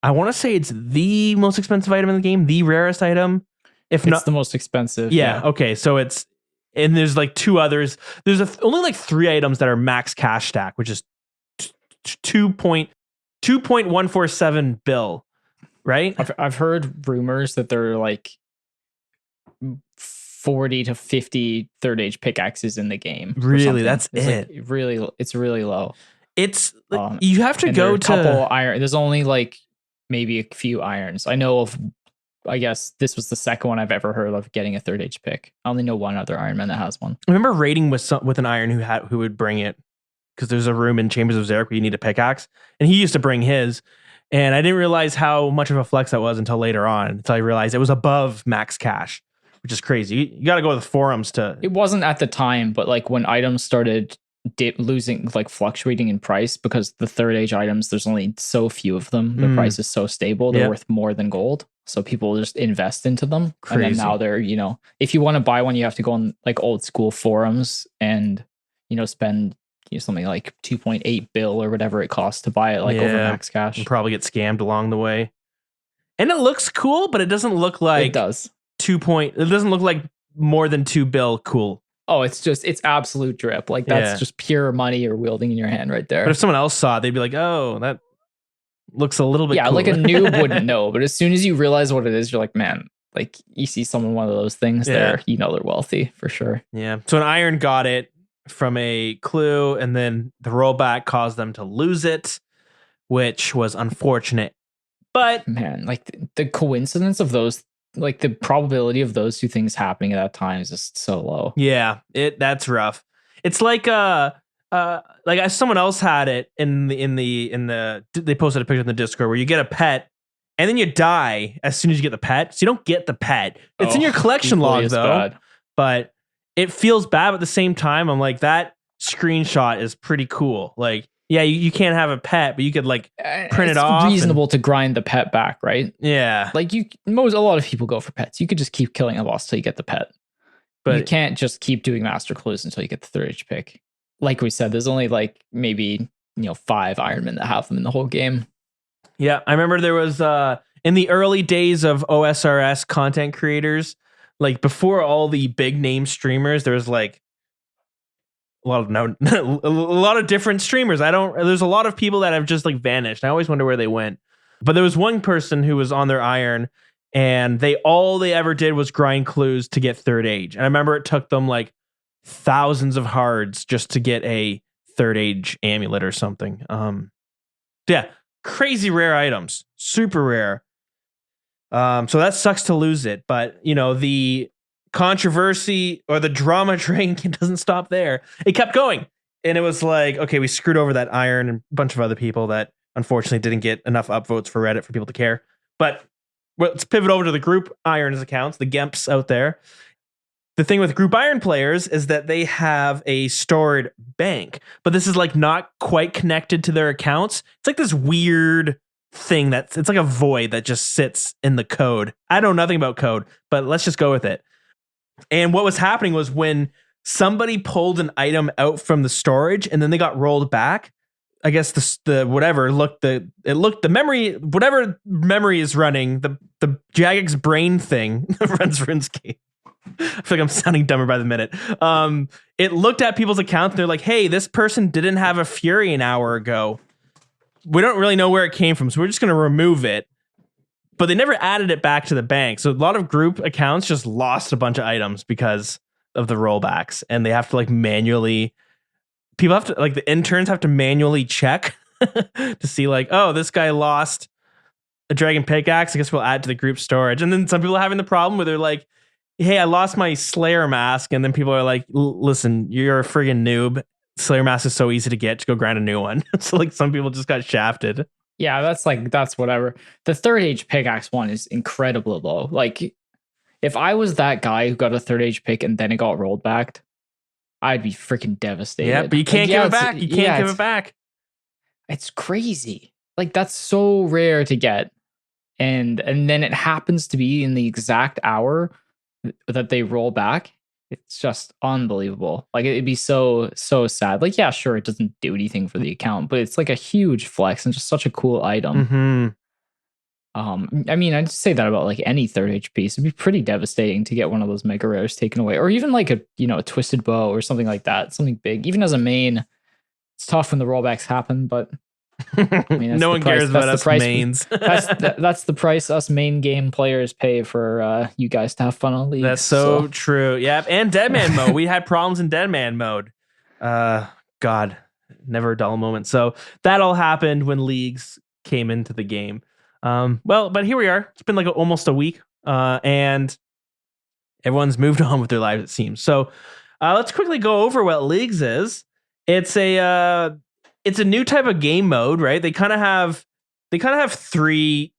I want to say it's the most expensive item in the game, the rarest item. If it's not the most expensive. Yeah. Okay. So it's, and there's like two others. There's only like 3 items that are max cash stack, which is 2.147 bill. Right. I've heard rumors that they're like 40 to 50 third age pickaxes in the game. Really? That's it's it. Like it's really low. It's you have to go to a couple iron. There's only like maybe a few irons. I know of. I guess this was the second one I've ever heard of getting a third age pick. I only know one other Iron Man that has one. I remember raiding with an iron who would bring it because there's a room in Chambers of Xeric where you need a pickaxe, and he used to bring his. And I didn't realize how much of a flex that was until later on. Until I realized it was above max cash, which is crazy. You got to go to the forums to. It wasn't at the time, but like when items started fluctuating in price because the third age items, there's only so few of them. The price is so stable; they're worth more than gold. So people just invest into them. Crazy. And then now they're, if you want to buy one, you have to go on like old school forums and spend something like 2.8 bill or whatever it costs to buy it, like over max cash. And probably get scammed along the way. And it looks cool, but it doesn't look like it does. It doesn't look like more than 2 bill cool. Oh, it's absolute drip. Like that's just pure money you're wielding in your hand right there. But if someone else saw it, they'd be like, oh, that looks a little bit cool. Like a noob wouldn't know. But as soon as you realize what it is, you're like, man, like you see someone one of those things there, they're wealthy for sure. Yeah. So an iron got it from a clue, and then the rollback caused them to lose it, which was unfortunate. But man, like the coincidence of those, like the probability of those two things happening at that time is just so low. yeah, that's rough. It's like someone else had it in the they posted a picture in the Discord where you get a pet and then you die as soon as you get the pet. So you don't get the pet. It's in your collection log though. Bad. But it feels bad at the same time. I'm like, that screenshot is pretty cool. Like, yeah, you can't have a pet, but you could like print it off. It's reasonable to grind the pet back, right? Yeah. Like a lot of people go for pets. You could just keep killing a boss till you get the pet. But you can't just keep doing master clues until you get the third age pick. Like we said, there's only like maybe 5 Ironmen that have them in the whole game. Yeah, I remember there was in the early days of OSRS content creators, like before all the big name streamers, there was like a lot of different streamers. There's a lot of people that have just like vanished. I always wonder where they went. But there was one person who was on their iron, and all they ever did was grind clues to get third age. And I remember it took them like thousands of hards just to get a third age amulet or something. Yeah, crazy rare items, super rare. So that sucks to lose it, but the controversy or the drama train doesn't stop there. It kept going, and it was like, okay, we screwed over that iron and a bunch of other people that unfortunately didn't get enough upvotes for Reddit for people to care. But let's pivot over to the group irons accounts, the Gemps out there. The thing with group iron players is that they have a stored bank, but this is like not quite connected to their accounts. It's like this weird thing it's like a void that just sits in the code. I know nothing about code, but let's just go with it. And what was happening was when somebody pulled an item out from the storage and then they got rolled back, I guess the memory, whatever memory is running, the Jagex brain thing runs RuneScape. I feel like I'm sounding dumber by the minute. It looked at people's accounts and they're like, hey, this person didn't have a Fury an hour ago. We don't really know where it came from, so we're just going to remove it. But they never added it back to the bank. So a lot of group accounts just lost a bunch of items because of the rollbacks. And they have to like manually, the interns have to manually check to see like, oh, this guy lost a dragon pickaxe. I guess we'll add to the group storage. And then some people are having the problem where they're like, hey, I lost my Slayer mask. And then people are like, listen, you're a friggin' noob. Slayer mask is so easy to get. To go grind a new one. So like some people just got shafted. Yeah, that's whatever. The third age pickaxe one is incredible though. Like if I was that guy who got a third age pick and then it got rolled back, I'd be freaking devastated. Yeah, but you can't give it back. You can't give it back. It's crazy. Like that's so rare to get. And then it happens to be in the exact hour that they roll back. It's just unbelievable. Like it'd be so sad. Like, yeah, sure, it doesn't do anything for the account, but it's like a huge flex and just such a cool item. Mm-hmm. I mean, I'd say that about like any third age piece. It'd be pretty devastating to get one of those mega rares taken away, or even like a twisted bow or something like that, something big. Even as a main, it's tough when the rollbacks happen, but I mean, no one cares about us mains. that's the price us main game players pay for you guys to have fun on League. That's so true. Yeah, and Deadman mode. We had problems in Deadman mode. God, never a dull moment. So that all happened when leagues came into the game. But here we are. It's been like almost a week, and everyone's moved on with their lives, it seems. So let's quickly go over what leagues is. It's a new type of game mode, right? They kind of have 3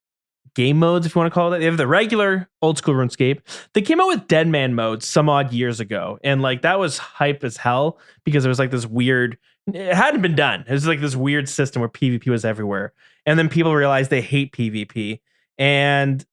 game modes, if you want to call it that. They have the regular old school RuneScape. They came out with Deadman mode some odd years ago, and like that was hype as hell because it was like this weird. It hadn't been done. It was like this weird system where PvP was everywhere, and then people realized they hate PvP, and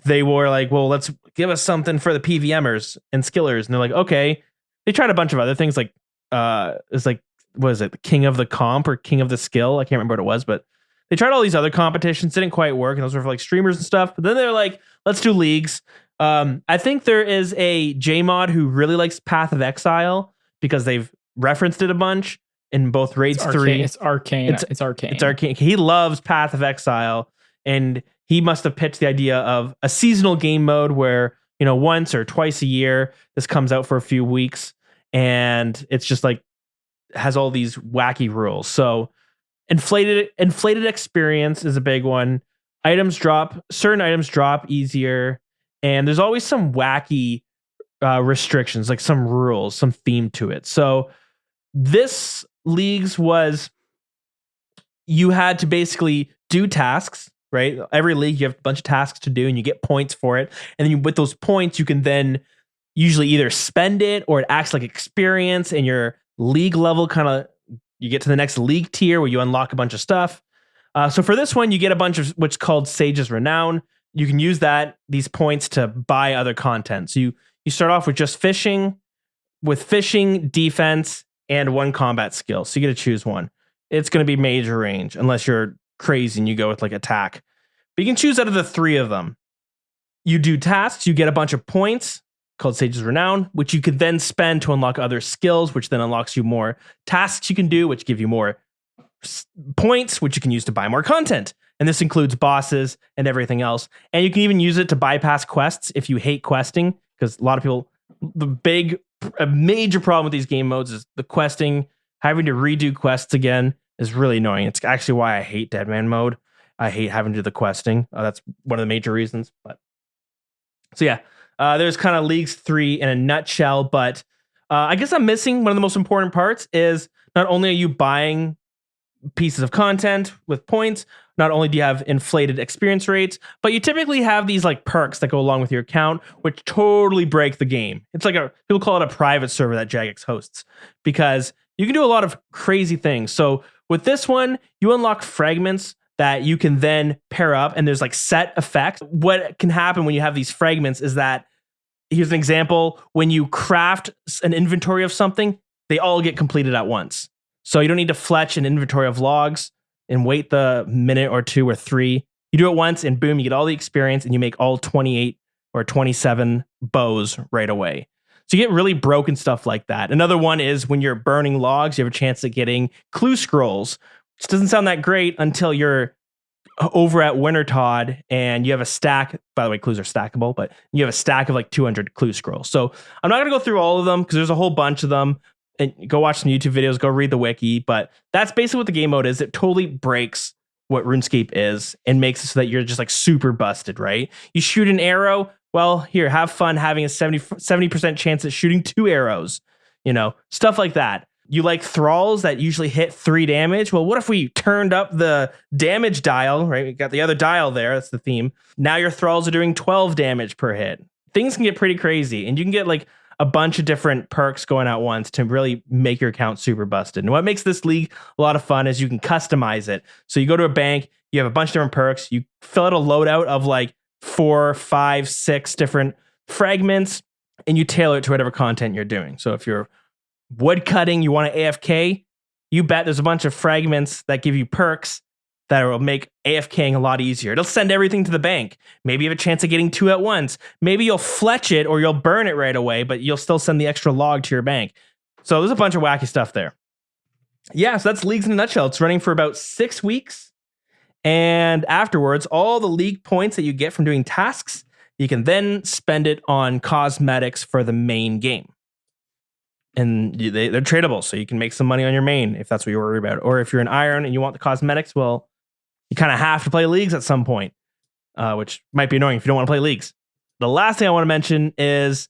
they were like, "Well, let's give us something for the PVMers and skillers." And they're like, "Okay." They tried a bunch of other things, like it's like. What is it? The King of the Comp or King of the Skill? I can't remember what it was, but they tried all these other competitions. Didn't quite work. And those were for like streamers and stuff. But then they're like, let's do leagues. I think there is a JMod who really likes Path of Exile because they've referenced it a bunch in both Raids 3. It's arcane. It's arcane. It's arcane. He loves Path of Exile. And he must have pitched the idea of a seasonal game mode where, once or twice a year, this comes out for a few weeks. and it's just like has all these wacky rules. So inflated experience is a big one. Certain items drop easier, and there's always some wacky restrictions, like some rules, some theme to it. So this leagues was you had to basically do tasks, right? Every league you have a bunch of tasks to do and you get points for it. And then with those points, you can then usually either spend it or it acts like experience, and your league level kind of, you get to the next league tier where you unlock a bunch of stuff. So for this one, you get a bunch of what's called Sage's Renown. You can use these points to buy other content. So you start off with just fishing, defense, and one combat skill. So you get to choose one. It's going to be major range unless you're crazy and you go with like attack. But you can choose out of the three of them. You do tasks, you get a bunch of points called Sage's Renown, which you could then spend to unlock other skills, which then unlocks you more tasks you can do, which give you more points, which you can use to buy more content. And this includes bosses and everything else. And you can even use it to bypass quests if you hate questing, because a lot of people, a major problem with these game modes is the questing. Having to redo quests again is really annoying. It's actually why I hate Deadman mode. I hate having to do the questing. That's one of the major reasons. But so yeah, there's kind of Leagues 3 in a nutshell. But I guess I'm missing one of the most important parts is not only are you buying pieces of content with points, not only do you have inflated experience rates, but you typically have these like perks that go along with your account, which totally break the game. It's like people call it a private server that Jagex hosts, because you can do a lot of crazy things. So with this one, you unlock fragments that you can then pair up, and there's like set effects. What can happen when you have these fragments is that, here's an example, when you craft an inventory of something, they all get completed at once. So you don't need to fletch an inventory of logs and wait the minute or 2 or 3. You do it once and boom, you get all the experience and you make all 28 or 27 bows right away. So you get really broken stuff like that. Another one is when you're burning logs, you have a chance at getting clue scrolls, which doesn't sound that great until you're over at Wintertodd and you have a stack. By the way, clues are stackable, but you have a stack of like 200 clue scrolls. So I'm not going to go through all of them because there's a whole bunch of them. And go watch some YouTube videos, go read the wiki. But that's basically what the game mode is. It totally breaks what RuneScape is and makes it so that you're just like super busted, right? You shoot an arrow. Well, here, have fun having a 70% chance at shooting 2 arrows, stuff like that. You like thralls that usually hit 3 damage. Well, what if we turned up the damage dial, right? We got the other dial there. That's the theme. Now your thralls are doing 12 damage per hit. Things can get pretty crazy, and you can get like a bunch of different perks going at once to really make your account super busted. And what makes this league a lot of fun is you can customize it. So you go to a bank, you have a bunch of different perks, you fill out a loadout of like 4, 5, 6 different fragments, and you tailor it to whatever content you're doing. So if you're wood cutting, you want to AFK, you bet there's a bunch of fragments that give you perks that will make AFKing a lot easier. It'll send everything to the bank. Maybe you have a chance of getting 2 at once. Maybe you'll fletch it or you'll burn it right away, but you'll still send the extra log to your bank. So there's a bunch of wacky stuff there. Yeah, so that's Leagues in a nutshell. It's running for about 6 weeks. And afterwards, all the league points that you get from doing tasks, you can then spend it on cosmetics for the main game. And they're tradable, so you can make some money on your main if that's what you're worried about. Or if you're an iron and you want the cosmetics, well, you kind of have to play Leagues at some point, which might be annoying if you don't want to play Leagues. The last thing I want to mention is,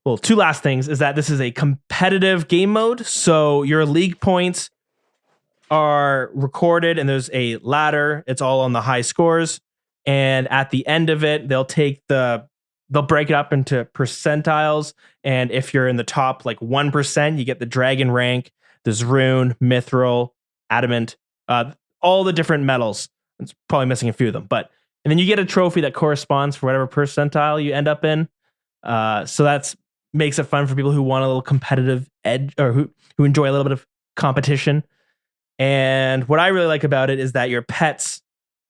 well, 2 last things, is that this is a competitive game mode. So your league points are recorded and there's a ladder. It's all on the high scores. And at the end of it, they'll break it up into percentiles. And if you're in the top like 1%, you get the dragon rank. There's rune, mithril, adamant, all the different metals. It's probably missing a few of them, and then you get a trophy that corresponds for whatever percentile you end up in. So that's makes it fun for people who want a little competitive edge, or who enjoy a little bit of competition. And what I really like about it is that your pets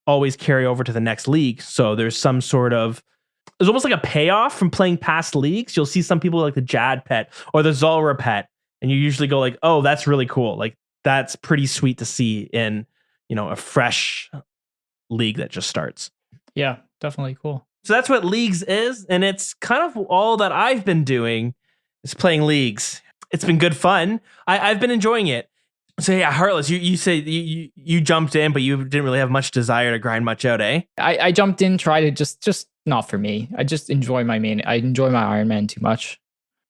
always carry over to the next league. So there's almost like a payoff from playing past leagues. You'll see some people like the Jad pet or the Zulrah pet, and you usually go like, oh, that's really cool. Like that's pretty sweet to see in, a fresh league that just starts. Yeah, definitely cool. So that's what Leagues is, and it's kind of all that I've been doing is playing Leagues. it's been good fun. I've been enjoying it. So yeah, Heartless, you say you jumped in, but you didn't really have much desire to grind much out, eh? I jumped in, tried it, just not for me. I just enjoy my main. I enjoy my Iron Man too much.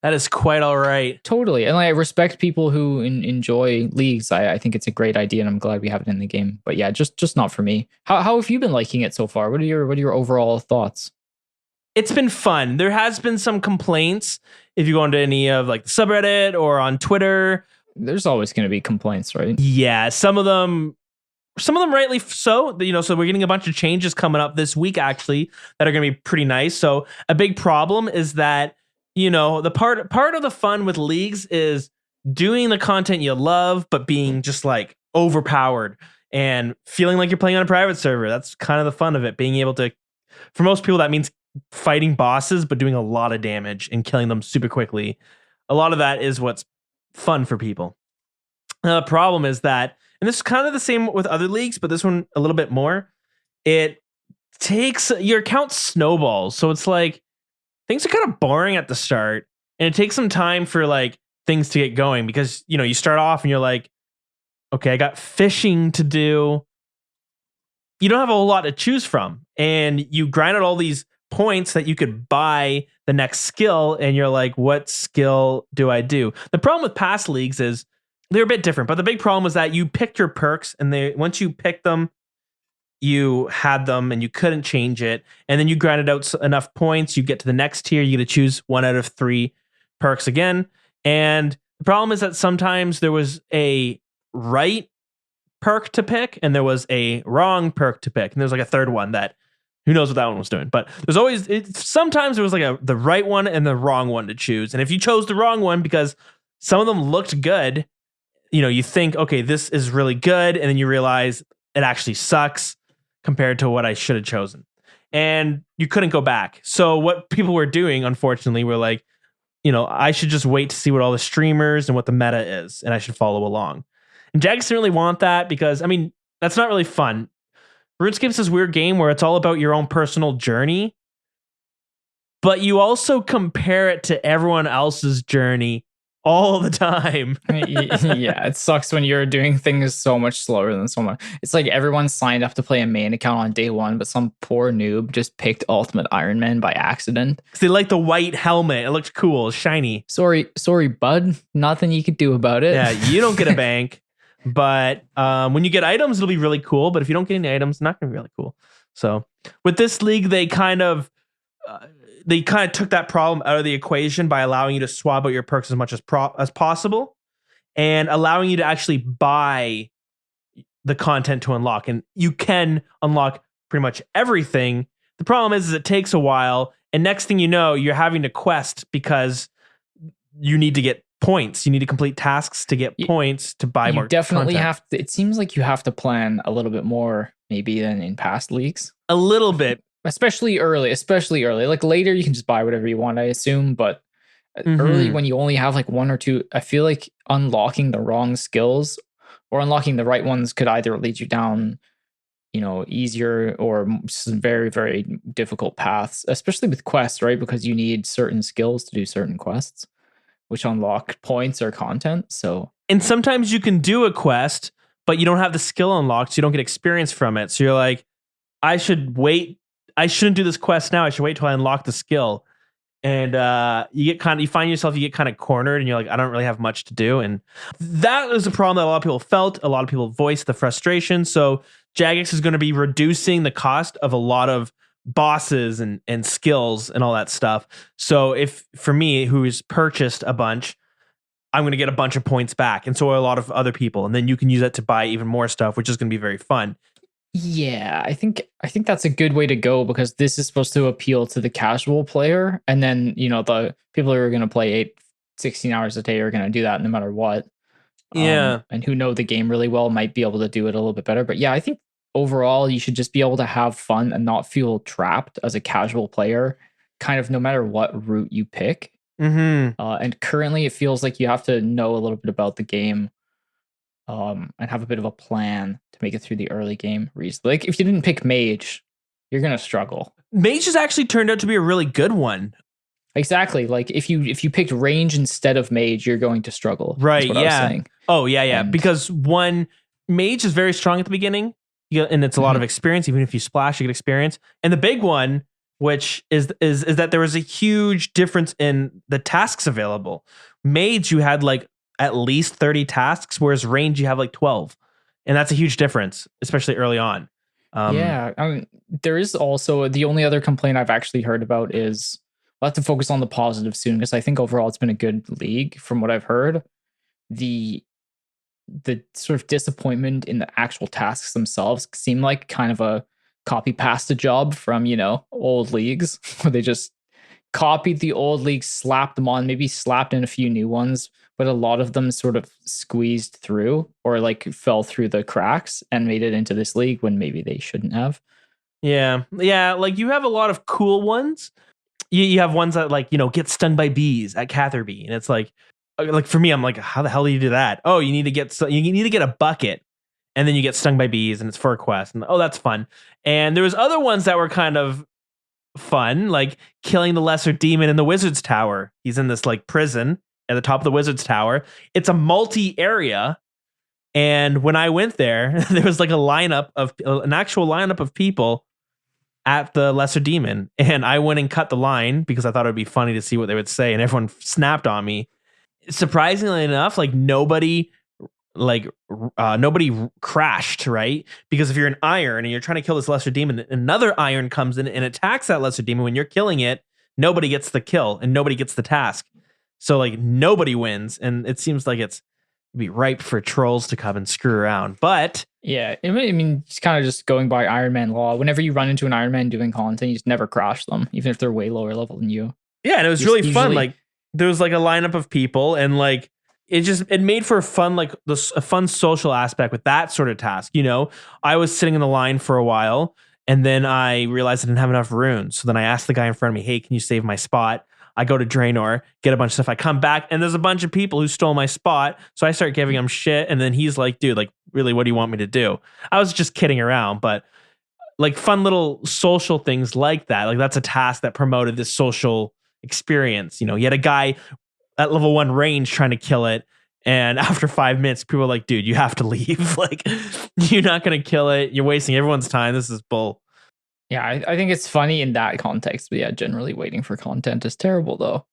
That is quite all right. Totally, and I respect people who enjoy leagues. I think it's a great idea, and I'm glad we have it in the game. But yeah, just not for me. How have you been liking it so far? What are your overall thoughts? It's been fun. There has been some complaints if you go into any of like the subreddit or on Twitter. There's always going to be complaints, right? Yeah, some of them rightly so. So we're getting a bunch of changes coming up this week actually that are going to be pretty nice. So a big problem is that the part of the fun with leagues is doing the content you love, but being just like overpowered and feeling like you're playing on a private server. That's kind of the fun of it. Being able to, for most people, that means fighting bosses, but doing a lot of damage and killing them super quickly. A lot of that is what's fun for people. The problem is that, and this is kind of the same with other leagues, but this one a little bit more, it takes your account snowballs. So it's like things are kind of boring at the start, and it takes some time for like things to get going because you start off and you're like, okay, I got fishing to do. You don't have a whole lot to choose from, and you grind out all these points that you could buy the next skill, and you're like, what skill do I do? The problem with past leagues is they're a bit different, but the big problem was that you picked your perks, and once you picked them, you had them and you couldn't change it, and then you grinded out enough points, you get to the next tier, you get to choose one out of 3 perks again. And the problem is that sometimes there was a right perk to pick and there was a wrong perk to pick, and there's like a third one that who knows what that one was doing. But there's always sometimes there was like the right one and the wrong one to choose, and if you chose the wrong one because some of them looked good, you think, okay, this is really good, and then you realize it actually sucks compared to what I should have chosen, and you couldn't go back. So what people were doing, unfortunately, were like, I should just wait to see what all the streamers and what the meta is, and I should follow along. And Jags didn't really want that because, that's not really fun. RuneScape's this weird game where it's all about your own personal journey, but you also compare it to everyone else's journey all the time. Yeah, it sucks when you're doing things so much slower than someone. It's like everyone signed up to play a main account on day 1, but some poor noob just picked Ultimate Iron Man by accident. They like the white helmet. It looked cool, shiny. Sorry, bud. Nothing you could do about it. Yeah, you don't get a bank. But when you get items, it'll be really cool. But if you don't get any items, it's not going to be really cool. So with this league, they kind of took that problem out of the equation by allowing you to swap out your perks as much as possible, and allowing you to actually buy the content to unlock. And you can unlock pretty much everything. The problem is it takes a while, and next thing you know, you're having to quest because you need to get points. You need to complete tasks to get points to buy more. You definitely content. have to. It seems like you have to plan a little bit more maybe than in past leagues. A little bit. Especially early. Like later you can just buy whatever you want, I assume, but early when you only have like 1 or 2, I feel like unlocking the wrong skills or unlocking the right ones could either lead you down, easier or some very, very difficult paths, especially with quests, right? Because you need certain skills to do certain quests, which unlock points or content. And sometimes you can do a quest, but you don't have the skill unlocked, so you don't get experience from it. So you're like, I should wait. I shouldn't do this quest now. I should wait till I unlock the skill. And you find yourself, you get kind of cornered, and you're like, I don't really have much to do. And that is a problem that a lot of people felt. A lot of people voiced the frustration. So Jagex is going to be reducing the cost of a lot of bosses and skills and all that stuff. So if for me, who's purchased a bunch, I'm going to get a bunch of points back. And so are a lot of other people. And then you can use that to buy even more stuff, which is going to be very fun. Yeah, I think that's a good way to go because this is supposed to appeal to the casual player. And then, the people who are going to play 16 hours a day are going to do that no matter what. Yeah. And who know the game really well might be able to do it a little bit better. But yeah, I think overall, you should just be able to have fun and not feel trapped as a casual player, kind of no matter what route you pick. And currently, it feels like you have to know a little bit about the game and have a bit of a plan to make it through the early game. Like if you didn't pick Mage, you're going to struggle. Mage has actually turned out to be a really good one. Exactly. Like if you picked range instead of mage, you're going to struggle. Right. Is what I was Yeah. saying. Oh, yeah. Yeah. And Because one mage is very strong at the beginning, and it's a lot of experience. Even if you splash, you get experience. And the big one, which is that there was a huge difference in the tasks available. Mage, you had like at least 30 tasks, whereas range, you have like 12, and that's a huge difference, especially early on. yeah, I mean, there is also the only other complaint I've actually heard about is we'll have to focus on the positive soon because I think overall it's been a good league from what I've heard. The sort of disappointment in the actual tasks themselves seem like kind of a copy pasta job from, old leagues where they just copied the old leagues, slapped them on, maybe slapped in a few new ones, but a lot of them sort of squeezed through or like fell through the cracks and made it into this league when maybe they shouldn't have. Yeah. Yeah. Like you have a lot of cool ones. You have ones that like, get stung by bees at Catherby. And it's like for me, I'm like, how the hell do you do that? Oh, you need to get a bucket, and then you get stung by bees, and it's for a quest. And oh, that's fun. And there was other ones that were kind of fun, like killing the lesser demon in the wizard's tower. He's in this like prison at the top of the wizard's tower. It's a multi-area. And when I went there, there was like an actual lineup of people at the lesser demon. And I went and cut the line because I thought it would be funny to see what they would say. And everyone snapped on me. Surprisingly enough, like nobody crashed, right? Because if you're an iron and you're trying to kill this lesser demon, another iron comes in and attacks that lesser demon. When you're killing it, nobody gets the kill and nobody gets the task. So like nobody wins, and it seems like it's be ripe for trolls to come and screw around. But yeah, I mean, it's kind of just going by Iron Man law. Whenever you run into an Iron Man doing content, you just never crash them, even if they're way lower level than you. Yeah, and it was really fun. Like there was like a lineup of people, and like it made for a fun, like a fun social aspect with that sort of task. I was sitting in the line for a while, and then I realized I didn't have enough runes. So then I asked the guy in front of me, "Hey, can you save my spot?" I go to Draenor, get a bunch of stuff. I come back, and there's a bunch of people who stole my spot. So I start giving him shit, and then he's like, "Dude, like, really, what do you want me to do?" I was just kidding around, but like fun little social things like that. Like that's a task that promoted this social experience. You had a guy at level 1 range trying to kill it, and after 5 minutes, people were like, "Dude, you have to leave. Like, you're not gonna kill it. You're wasting everyone's time. This is bull." Yeah, I think it's funny in that context, but yeah, generally waiting for content is terrible though.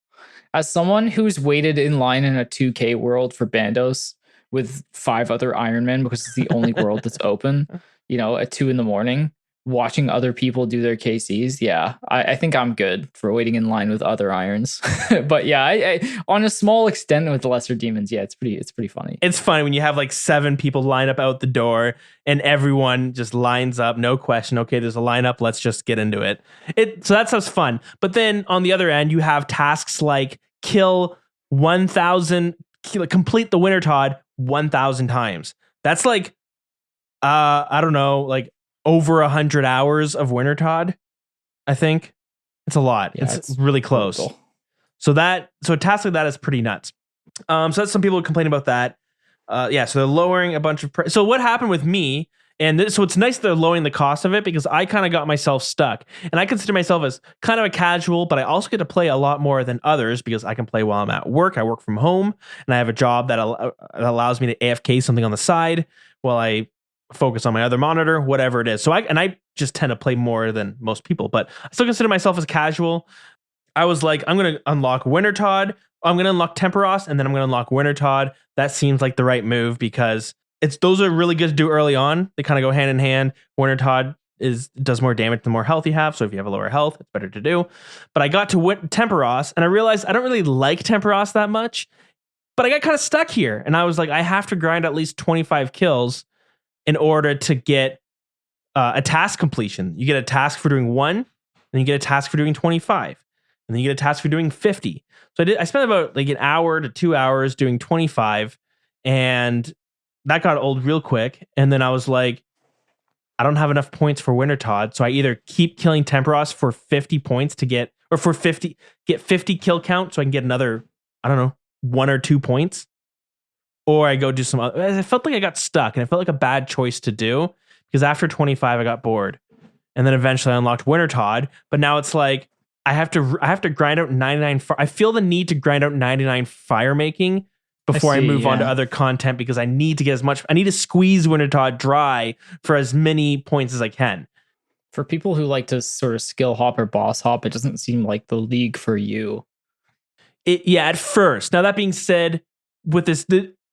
As someone who's waited in line in a 2K world for Bandos with 5 other Ironmen because it's the only world that's open, at 2 a.m, watching other people do their KCs, yeah, I think I'm good for waiting in line with other irons. But yeah, I on a small extent with the lesser demons, yeah, it's pretty funny. It's funny when you have like 7 people line up out the door and everyone just lines up, no question. Okay, there's a lineup, let's just get into it. So that sounds fun. But then on the other end, you have tasks like kill 1,000, complete the Winter Todd 1,000 times. That's like, I don't know, like over 100 hours of Winter Todd, I think. It's a lot. Yeah, it's really close. Brutal. So a task like that is pretty nuts. So that's some people complain about that. So they're lowering a bunch of so what happened with me, so it's nice they're lowering the cost of it because I kind of got myself stuck, and I consider myself as kind of a casual, but I also get to play a lot more than others because I can play while I'm at work. I work from home, and I have a job that allows me to AFK something on the side while I focus on my other monitor, whatever it is. So I just tend to play more than most people, but I still consider myself as casual. I was like, I'm going to unlock Winter Todd. I'm going to unlock Temperos, and then I'm going to unlock Winter Todd. That seems like the right move because those are really good to do early on. They kind of go hand in hand. Winter Todd does more damage the more health you have. So if you have a lower health, it's better to do. But I got to Temperos, and I realized I don't really like Temperos that much, but I got kind of stuck here. And I was like, I have to grind at least 25 kills in order to get a task completion. You get a task for doing 1, and you get a task for doing 25, and then you get a task for doing 50. So I spent about like an hour to 2 hours doing 25, and that got old real quick. And then I was like, I don't have enough points for Winter Todd, so I either keep killing Temperos for 50 points to get 50 kill count so I can get another, I don't know, 1 or 2 points, or I go do some other. I felt like I got stuck, and it felt like a bad choice to do because after 25 I got bored, and then eventually I unlocked Winter Todd. But now it's like I have to grind out 99. I feel the need to grind out 99 fire making before I move on to other content, because I need to get I need to squeeze Wintertodt dry for as many points as I can. For people who like to sort of skill hop or boss hop, it doesn't seem like the league for you. At first. Now that being said, with this,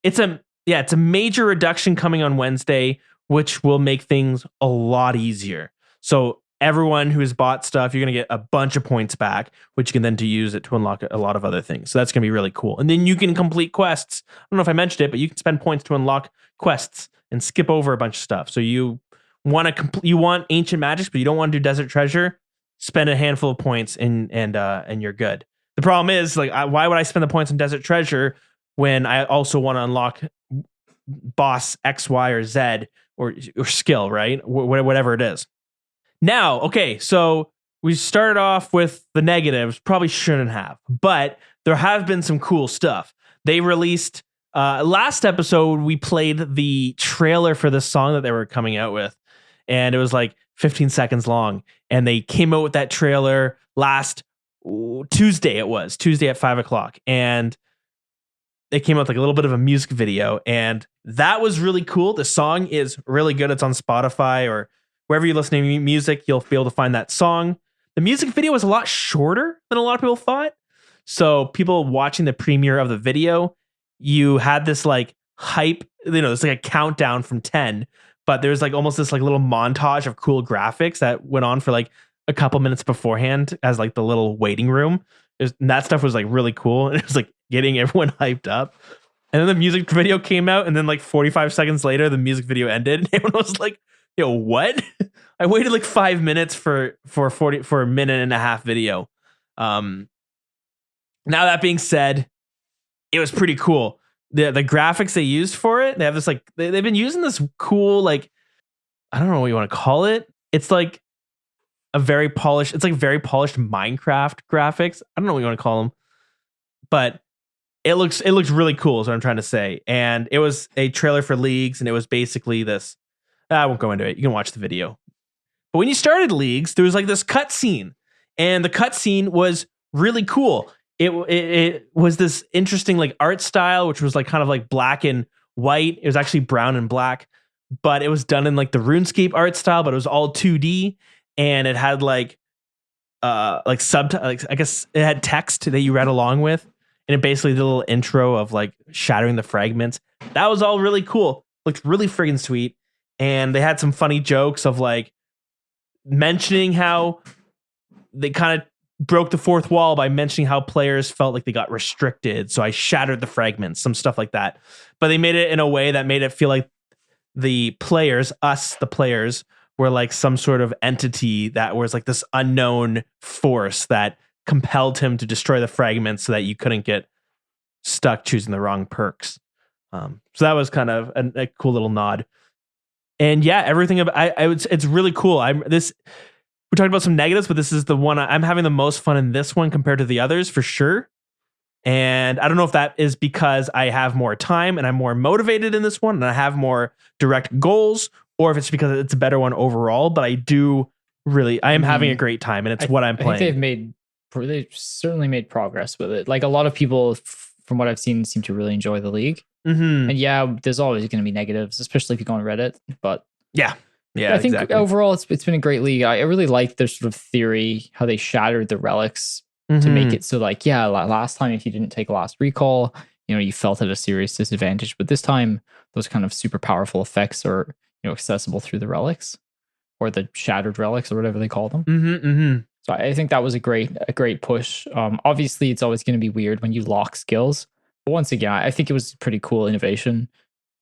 it's a major reduction coming on Wednesday, which will make things a lot easier. So everyone who has bought stuff, you're going to get a bunch of points back, which you can then use it to unlock a lot of other things. So that's going to be really cool. And then you can complete quests. I don't know if I mentioned it, but you can spend points to unlock quests and skip over a bunch of stuff. So you want ancient magics, but you don't want to do desert treasure. Spend a handful of points and you're good. The problem is, like, why would I spend the points on desert treasure when I also want to unlock boss X, Y, or Z or skill, right? Whatever it is. Now, okay, so we started off with the negatives, probably shouldn't have, but there have been some cool stuff. They released, last episode, we played the trailer for the song that they were coming out with, and it was like 15 seconds long, and they came out with that trailer last Tuesday at 5 o'clock, and they came out with like a little bit of a music video, and that was really cool. The song is really good. It's on Spotify or wherever you're listening to music, you'll be able to find that song. The music video was a lot shorter than a lot of people thought. So people watching the premiere of the video, you had this like hype, it's like a countdown from 10, but there's like almost this like little montage of cool graphics that went on for like a couple minutes beforehand as like the little waiting room. And that stuff was like really cool. And it was like getting everyone hyped up. And then the music video came out, and then like 45 seconds later, the music video ended. And everyone was like, yo, what? I waited like 5 minutes for a minute and a half video. Now that being said, it was pretty cool. The graphics they used for it, they have this like they've been using this cool, like, I don't know what you want to call it. It's like very polished Minecraft graphics. I don't know what you want to call them, but it looks really cool is what I'm trying to say. And it was a trailer for Leagues, and it was basically this. I won't go into it. You can watch the video. But when you started Leagues, there was like this cutscene, and the cutscene was really cool. It was this interesting like art style, which was like kind of like black and white. It was actually brown and black, but it was done in like the RuneScape art style, but it was all 2D, and it had like subtitles. I guess it had text that you read along with, and it basically did a little intro of like shattering the fragments. That was all really cool. Looked really friggin' sweet. And they had some funny jokes of like mentioning how they kind of broke the fourth wall by mentioning how players felt like they got restricted. So I shattered the fragments, some stuff like that. But they made it in a way that made it feel like the players, were like some sort of entity that was like this unknown force that compelled him to destroy the fragments so that you couldn't get stuck choosing the wrong perks. So that was kind of a cool little nod. And yeah, everything about it's really cool. We're talking about some negatives, but this is the one I'm having the most fun in this one compared to the others for sure. And I don't know if that is because I have more time and I'm more motivated in this one and I have more direct goals, or if it's because it's a better one overall. But I am having a great time, and it's what I'm playing. I think they've certainly made progress with it. Like a lot of people, from what I've seen, seem to really enjoy the league. Mm-hmm. And yeah, there's always going to be negatives, especially if you go on Reddit. But yeah, I think overall it's been a great league. I really like their sort of theory, how they shattered the relics to make it so like, yeah, last time if you didn't take last recall, you felt at a serious disadvantage. But this time, those kind of super powerful effects are accessible through the relics, or the Shattered Relics, or whatever they call them. So I think that was a great push. Obviously, it's always going to be weird when you lock skills. But once again, I think it was a pretty cool innovation.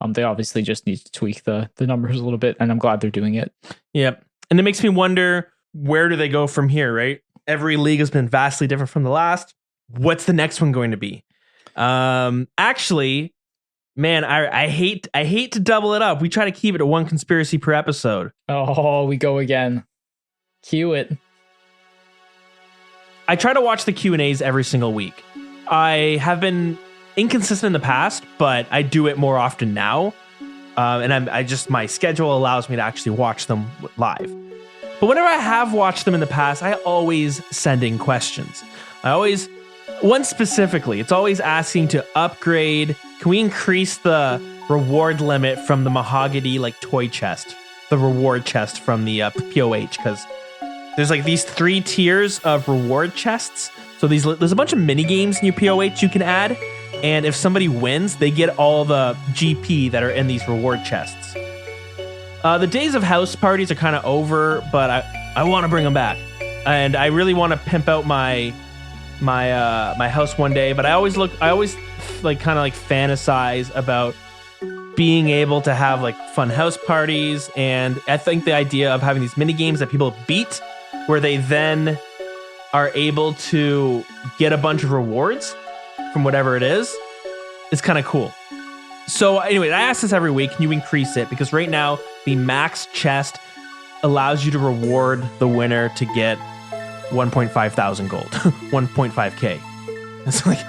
They obviously just need to tweak the numbers a little bit, and I'm glad they're doing it. Yep. And it makes me wonder, where do they go from here, right? Every league has been vastly different from the last. What's the next one going to be? Actually, man, I hate to double it up. We try to keep it to one conspiracy per episode. Oh, we go again. Cue it. I try to watch the Q&As every single week. I have been inconsistent in the past, but I do it more often now. And my schedule allows me to actually watch them live. But whenever I have watched them in the past, I always send in questions. One specifically, it's always asking to upgrade. Can we increase the reward limit from the mahogany like toy chest, the reward chest from the POH? Because there's like these 3 tiers of reward chests. So there's a bunch of mini games in your POH you can add, and if somebody wins, they get all the GP that are in these reward chests. The days of house parties are kind of over, but I want to bring them back, and I really want to pimp out my house one day. But I always like kind of like fantasize about being able to have like fun house parties, and I think the idea of having these mini games that people beat, where they then are able to get a bunch of rewards from whatever it is kind of cool. So anyway, I ask this every week, can you increase it? Because right now, the max chest allows you to reward the winner to get 1.5 thousand gold, 1.5k. It's like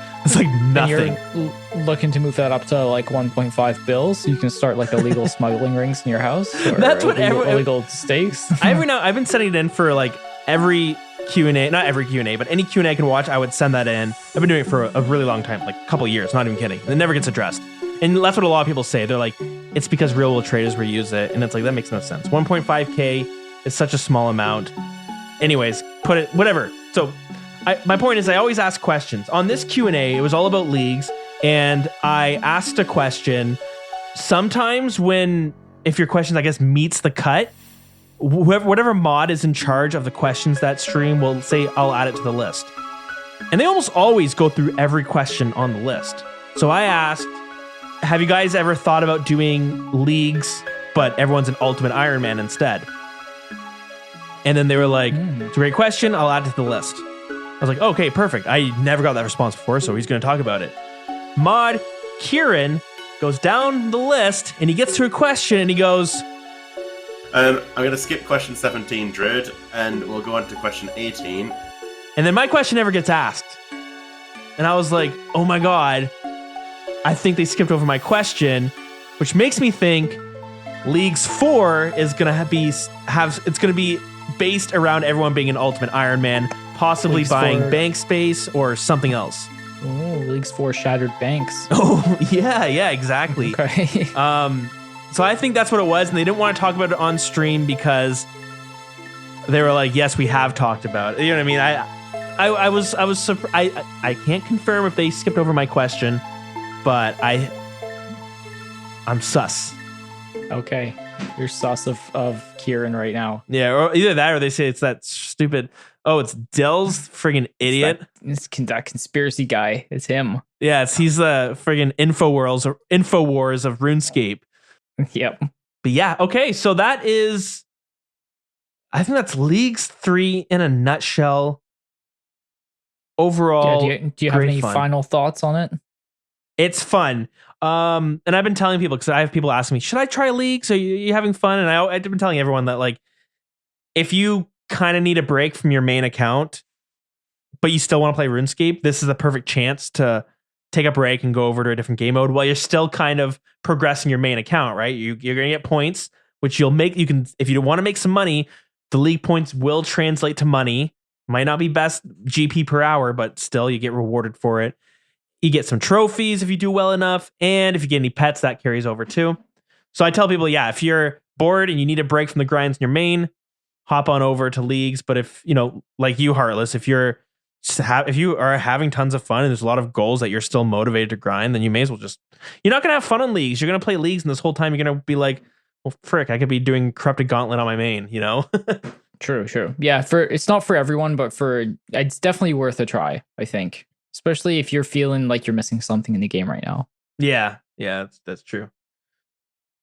nothing. And you're looking to move that up to like 1.5 bills, so you can start like illegal smuggling rings in your house. Or that's what illegal stakes. I've been sending it in for like every Q&A, not every Q&A, but any Q&A I can watch, I would send that in. I've been doing it for a really long time, like a couple of years, not even kidding. It never gets addressed. And that's what a lot of people say. They're like, it's because real world traders reuse it. And it's like, that makes no sense. 1.5k is such a small amount. Anyways, put it, whatever. So my point is I always ask questions. On this Q&A, it was all about leagues. And I asked a question. Sometimes if your question, I guess, meets the cut, whatever mod is in charge of the questions that stream will say, I'll add it to the list. And they almost always go through every question on the list. So I asked, have you guys ever thought about doing leagues, but everyone's an Ultimate Iron Man instead? And then they were like, it's a great question, I'll add it to the list. I was like, okay, perfect. I never got that response before, so he's going to talk about it. Mod Kieran goes down the list, and he gets to a question, and he goes... I'm going to skip question 17, Druid, and we'll go on to question 18. And then my question never gets asked. And I was like, oh my God, I think they skipped over my question, which makes me think Leagues 4 is going to it's going to be based around everyone being an Ultimate Iron Man, possibly Leagues buying 4. bank space or something else. Oh, Leagues 4 Shattered Banks. Oh, yeah, exactly. Okay. So I think that's what it was, and they didn't want to talk about it on stream because they were like, "Yes, we have talked about it." You know what I mean? I was surprised. I can't confirm if they skipped over my question, but I'm sus. Okay, you're sus of Kieran right now. Yeah, or either that, or they say it's that stupid. Oh, it's Dilz, friggin' idiot. It's that conspiracy guy. It's him. Yeah, he's the friggin' Infowars of RuneScape. Yep. But yeah, okay, so that is, I think that's Leagues 3 in a nutshell. Overall, do you have any final thoughts on it? It's fun. And I've been telling people, because I have people asking me, should I try Leagues? Are you having fun? And I've been telling everyone that, like, if you kind of need a break from your main account, but you still want to play RuneScape, this is a perfect chance to take a break and go over to a different game mode while you're still kind of progressing your main account, right? You're going to get points, which if you want to make some money, the league points will translate to money. Might not be best GP per hour, but still you get rewarded for it. You get some trophies if you do well enough. And if you get any pets, that carries over too. So I tell people, yeah, if you're bored and you need a break from the grinds in your main, hop on over to Leagues. But if, like you, Heartless, if you are having tons of fun and there's a lot of goals that you're still motivated to grind, then you may as well you're not going to have fun on Leagues. You're going to play Leagues, and this whole time you're going to be like, well, frick, I could be doing Corrupted Gauntlet on my main, True. Yeah, it's not for everyone, but it's definitely worth a try, I think. Especially if you're feeling like you're missing something in the game right now. Yeah, that's true.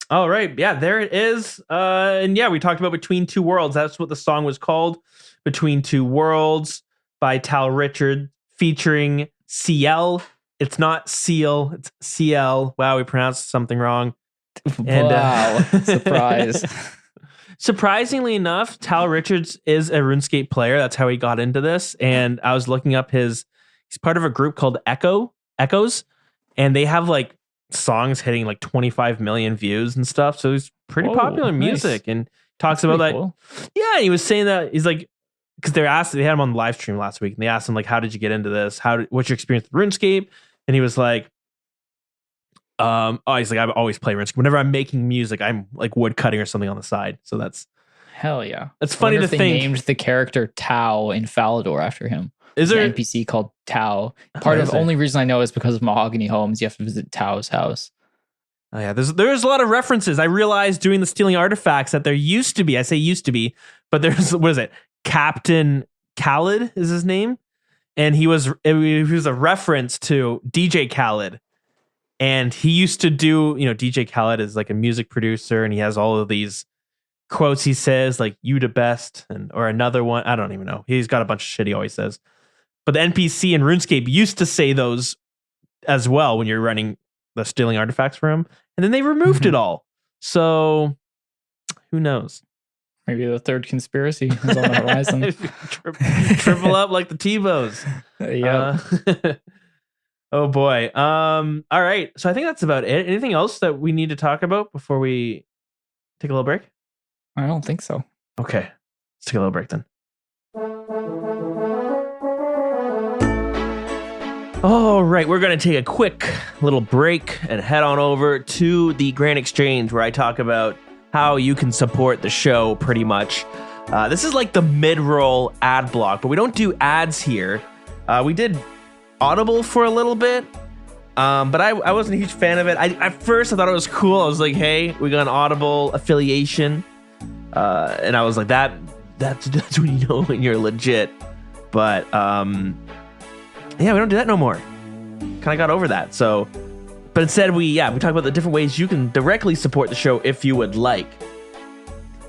All right, yeah, there it is. And yeah, we talked about Between Two Worlds. That's what the song was called, Between Two Worlds, by Tal Richard, featuring CL. It's not Seal, it's CL. Wow, we pronounced something wrong. And, wow, surprise. Surprisingly enough, Tal Richards is a RuneScape player. That's how he got into this. And I was looking up he's part of a group called Echoes, and they have like songs hitting like 25 million views and stuff. So he's pretty popular music, and talks That's about pretty that. cool. Yeah, and he was saying that he's like, because they had him on the live stream last week, and they asked him like, how did you get into this? What's your experience with RuneScape? And he was like, he's like, I always play RuneScape. Whenever I'm making music, I'm like wood cutting or something on the side. So that's Hell yeah. It's funny I wonder to if they think. named the character Tau in Falador after him. Is There's there an NPC called Tau. Part of is there? only reason I know is because of Mahogany Homes. You have to visit Tau's house. Oh yeah, there's a lot of references. I realized doing the stealing artifacts that there used to be. I say used to be, but there's what is it? Captain Khaled is his name, and he was a reference to DJ Khaled, and he used to do. DJ Khaled is like a music producer, and he has all of these quotes he says like "you the best" or another one. I don't even know. He's got a bunch of shit he always says. But the NPC in RuneScape used to say those as well when you're running the stealing artifacts for him, and then they removed it all. So who knows? Maybe the third conspiracy is on the horizon. Triple up like the T-Bows. Yeah. Oh boy. All right. So I think that's about it. Anything else that we need to talk about before we take a little break? I don't think so. Okay. Let's take a little break then. All right, we're going to take a quick little break and head on over to the Grand Exchange where I talk about how you can support the show pretty much. This is like the mid-roll ad block, but we don't do ads here. We did Audible for a little bit, but I wasn't a huge fan of it. At first, I thought it was cool. I was like, hey, we got an Audible affiliation. And I was like, that's when you know when you're legit. But yeah, we don't do that no more. Kind of got over that. So, but instead we talk about the different ways you can directly support the show if you would like.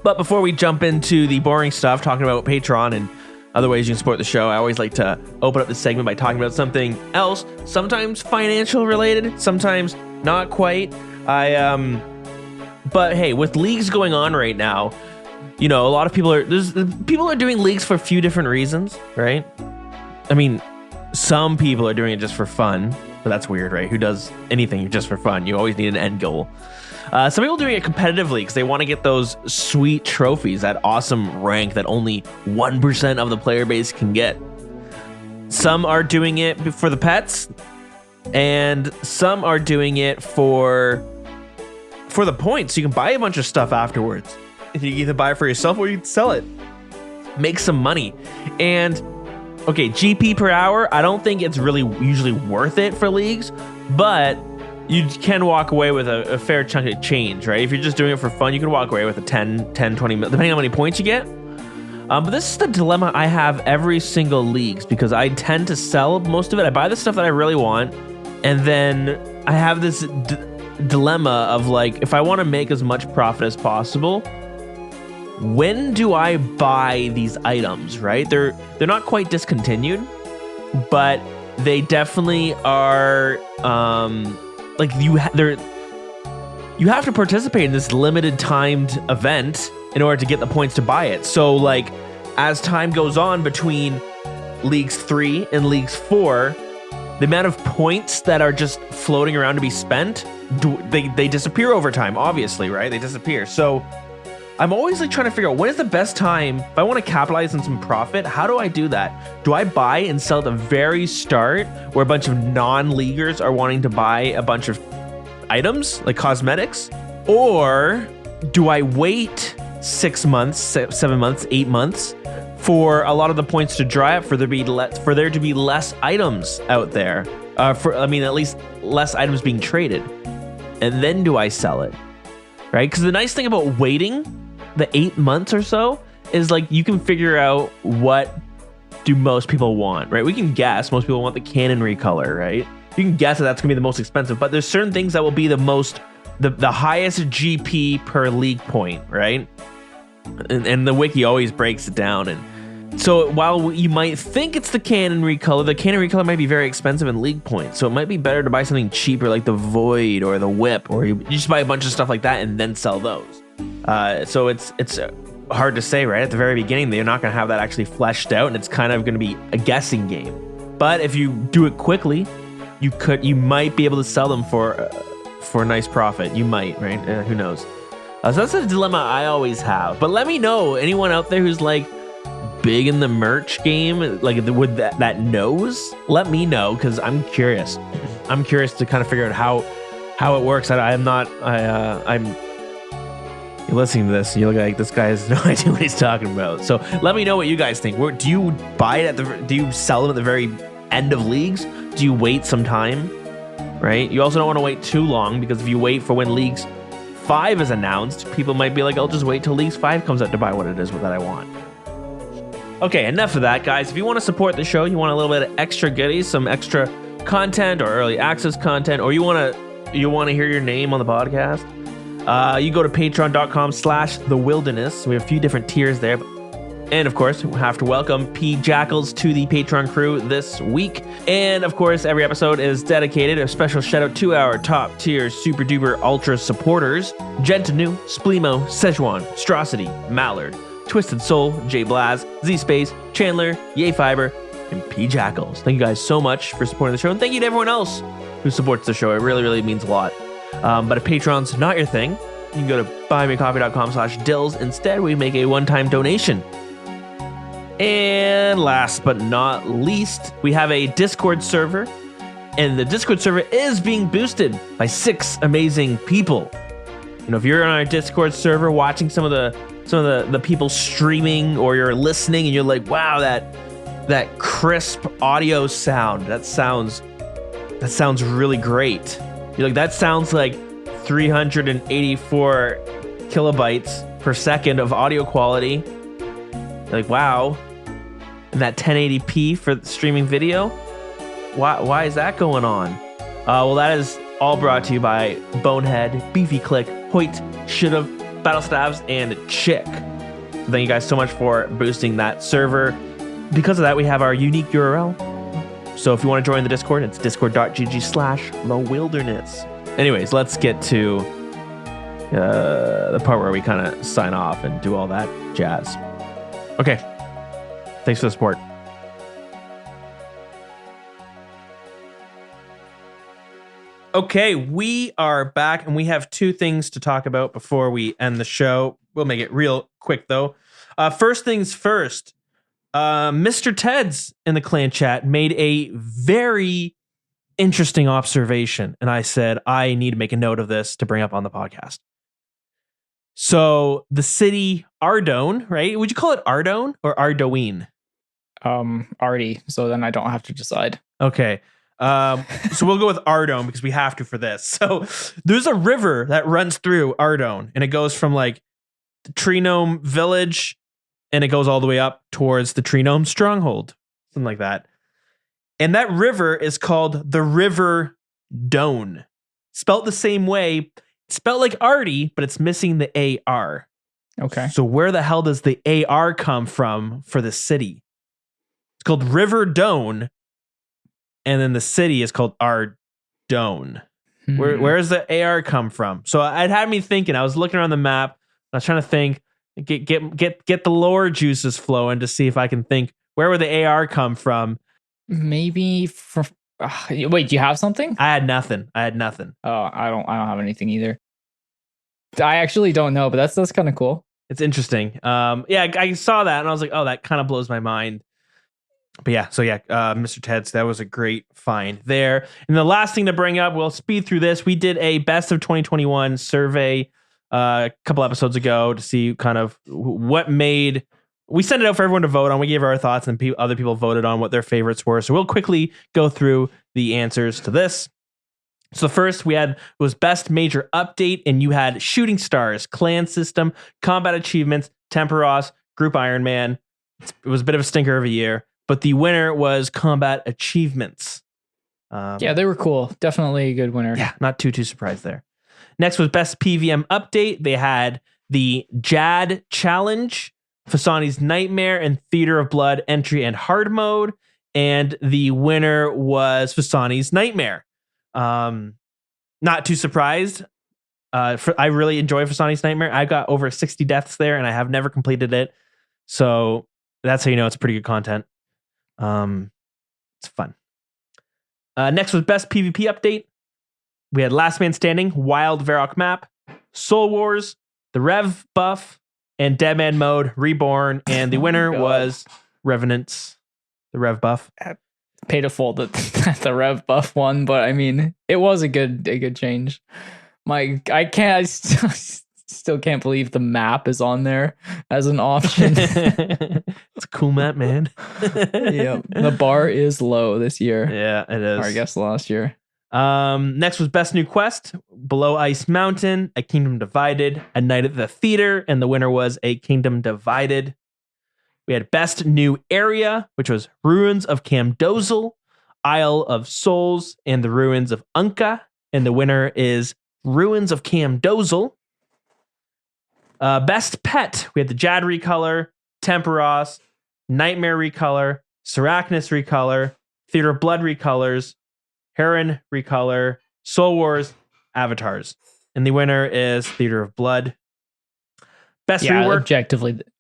But before we jump into the boring stuff, talking about Patreon and other ways you can support the show, I always like to open up this segment by talking about something else, sometimes financial related, sometimes not quite. But hey, with leagues going on right now, a lot of people are doing leagues for a few different reasons, right? I mean, some people are doing it just for fun, but that's weird, right? Who does anything just for fun? You always need an end goal. Some people are doing it competitively because they want to get those sweet trophies, that awesome rank that only 1% of the player base can get. Some are doing it for the pets, and some are doing it for the points. So you can buy a bunch of stuff afterwards. You can either buy it for yourself or you can sell it. Make some money. And okay, GP per hour, I don't think it's really usually worth it for leagues, but you can walk away with a fair chunk of change, right? If you're just doing it for fun, you can walk away with a 10, 20, depending on how many points you get. But this is the dilemma I have every single leagues because I tend to sell most of it. I buy the stuff that I really want, and then I have this dilemma of like, if I want to make as much profit as possible, when do I buy these items, right? They're not quite discontinued, but they definitely are like you have to participate in this limited timed event in order to get the points to buy it. So like as time goes on between Leagues 3 and Leagues 4, the amount of points that are just floating around to be spent, they disappear over time, obviously, right? They disappear. So I'm always like trying to figure out when is the best time. If I want to capitalize on some profit, how do I do that? Do I buy and sell at the very start where a bunch of non-leaguers are wanting to buy a bunch of items like cosmetics? Or do I wait 6 months, 7 months, 8 months for a lot of the points to dry up for there to be less items out there? At least less items being traded. And then do I sell it? Right? Because the nice thing about waiting the 8 months or so is like you can figure out what do most people want, right? We can guess most people want the cannon recolor, right? You can guess that that's gonna be the most expensive, but there's certain things that will be the highest GP per league point, right? And the wiki always breaks it down. And so while you might think it's the cannon recolor might be very expensive in league points. So it might be better to buy something cheaper like the Void or the Whip, or you just buy a bunch of stuff like that and then sell those. So it's hard to say, right? At the very beginning, they're not going to have that actually fleshed out, and it's kind of going to be a guessing game. But if you do it quickly, you might be able to sell them for a nice profit. You might, right? Who knows? So that's a dilemma I always have. But let me know, anyone out there who's like big in the merch game, like with that knows, let me know, because I'm curious. I'm curious to kind of figure out how it works. I'm you're listening to this and you look like this guy has no idea what he's talking about. So let me know what you guys think. Do you buy it do you sell them at the very end of leagues? Do you wait some time? Right? You also don't want to wait too long, because if you wait for when Leagues 5 is announced, people might be like, I'll just wait till Leagues 5 comes out to buy what it is that I want. Okay, enough of that, guys. If you want to support the show, you want a little bit of extra goodies, some extra content or early access content, or you want to hear your name on the podcast, you go to patreon.com/TheWilderness. We have a few different tiers there. And of course, we have to welcome P. Jackals to the Patreon crew this week. And of course, every episode is dedicated. A special shout out to our top tier super duper ultra supporters: Gentanu, Spleemo, Szechuan, Strosity, Mallard, Twisted Soul, J Blaz, Z Space, Chandler, Yay Fiber, and P. Jackals. Thank you guys so much for supporting the show. And thank you to everyone else who supports the show. It really, really means a lot. But if Patreon's not your thing, you can go to buymeacoffee.com/Dilz. Instead, we make a one-time donation. And last but not least, we have a Discord server, and the Discord server is being boosted by 6 amazing people. You know, if you're on our Discord server watching some of the people streaming, or you're listening and you're like, wow, that crisp audio sound, that sounds really great. You're like, that sounds like 384 kilobytes per second of audio quality. You're like, wow. And that 1080p for streaming video? Why is that going on? Well, that is all brought to you by Bonehead, Beefy Click, Hoyt, Should've, Battle Stabs, and Chick. So thank you guys so much for boosting that server. Because of that, we have our unique URL. So if you want to join the Discord, it's discord.gg/TheWilderness. Anyways, let's get to the part where we kind of sign off and do all that jazz. Okay. Thanks for the support. Okay, we are back, and we have 2 things to talk about before we end the show. We'll make it real quick, though. First things first, Mr. Ted's in the clan chat made a very interesting observation, and I said, I need to make a note of this to bring up on the podcast. So the city Ardougne, right? Would you call it Ardougne or Ardougne? Artie, so then I don't have to decide. Okay. So we'll go with Ardougne because we have to for this. So there's a river that runs through Ardougne, and it goes from like the Tree Gnome village, and it goes all the way up towards the Tree Gnome stronghold, something like that. And that river is called the River Doan, spelt the same way. It's spelled like Artie, but it's missing the AR. Okay. So where the hell does the AR come from for the city? It's called River Doan, and then the city is called Ardougne. Where does the AR come from? So it had me thinking. I was looking around the map. I was trying to think, get the lore juices flowing to see if I can think, where would the AR come from? Maybe from. Wait, do you have something? I had nothing. Oh, I don't have anything either. I actually don't know, but that's kind of cool. It's interesting. Yeah, I saw that and I was like, oh, that kind of blows my mind. But yeah, Mr. Ted's, that was a great find there. And the last thing to bring up, we'll speed through this. We did a best of 2021 survey a couple episodes ago to see kind of what made. We sent it out for everyone to vote on. We gave our thoughts, and other people voted on what their favorites were. So we'll quickly go through the answers to this. So the first we had was best major update, and you had Shooting Stars, Clan System, Combat Achievements, Temperos, Group Iron Man. It was a bit of a stinker of a year, but the winner was Combat Achievements. Yeah, they were cool. Definitely a good winner. Yeah, not too surprised there. Next was best PVM update. They had the Jad Challenge, Fasani's Nightmare, and Theater of Blood entry and hard mode. And the winner was Fasani's Nightmare. Not too surprised. I really enjoy Fasani's Nightmare. I got over 60 deaths there, and I have never completed it. So that's how you know it's pretty good content. It's fun. Next was best PvP update. We had Last Man Standing, Wild Varrock map, Soul Wars, the Rev buff, and Deadman mode reborn. And the winner was Revenants, the Rev buff. Pay to fold that the Rev buff one, but I mean, it was a good change. I still can't believe the map is on there as an option. It's a cool map, man. Yeah, the bar is low this year. Yeah, it is. Or I guess last year. Next was Best New Quest, Below Ice Mountain, A Kingdom Divided, A Night at the Theater, and the winner was A Kingdom Divided. We had Best New Area, which was Ruins of Camdozel, Isle of Souls, and the Ruins of Unka, and the winner is Ruins of Camdozel. Best Pet, we had the Jad recolor, Temperos, Nightmare recolor, Sarachnis recolor, Theater of Blood recolors, Heron recolor, Soul Wars, Avatars. And the winner is Theater of Blood. Best rework.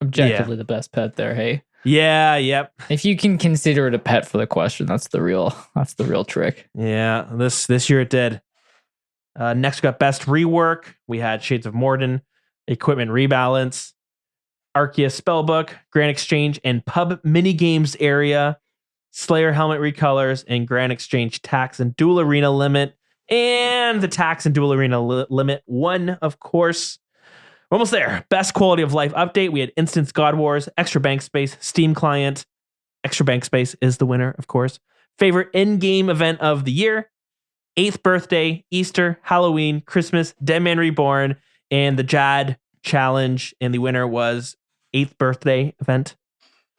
Objectively the best pet there, hey? Yeah, yep. If you can consider it a pet for the question, that's the real trick. Yeah, this year it did. Next we got Best Rework. We had Shades of Morden, Equipment Rebalance, Arceus Spellbook, Grand Exchange, and Pub Minigames Area, Slayer Helmet Recolors, and Grand Exchange Tax and Dual Arena Limit. And the Tax and Dual Arena Limit won, of course. We're almost there. Best Quality of Life Update. We had Instance God Wars, Extra Bank Space, Steam Client. Extra Bank Space is the winner, of course. Favorite in-game event of the year. 8th birthday, Easter, Halloween, Christmas, Deadman Reborn, and the Jad Challenge. And the winner was 8th birthday event.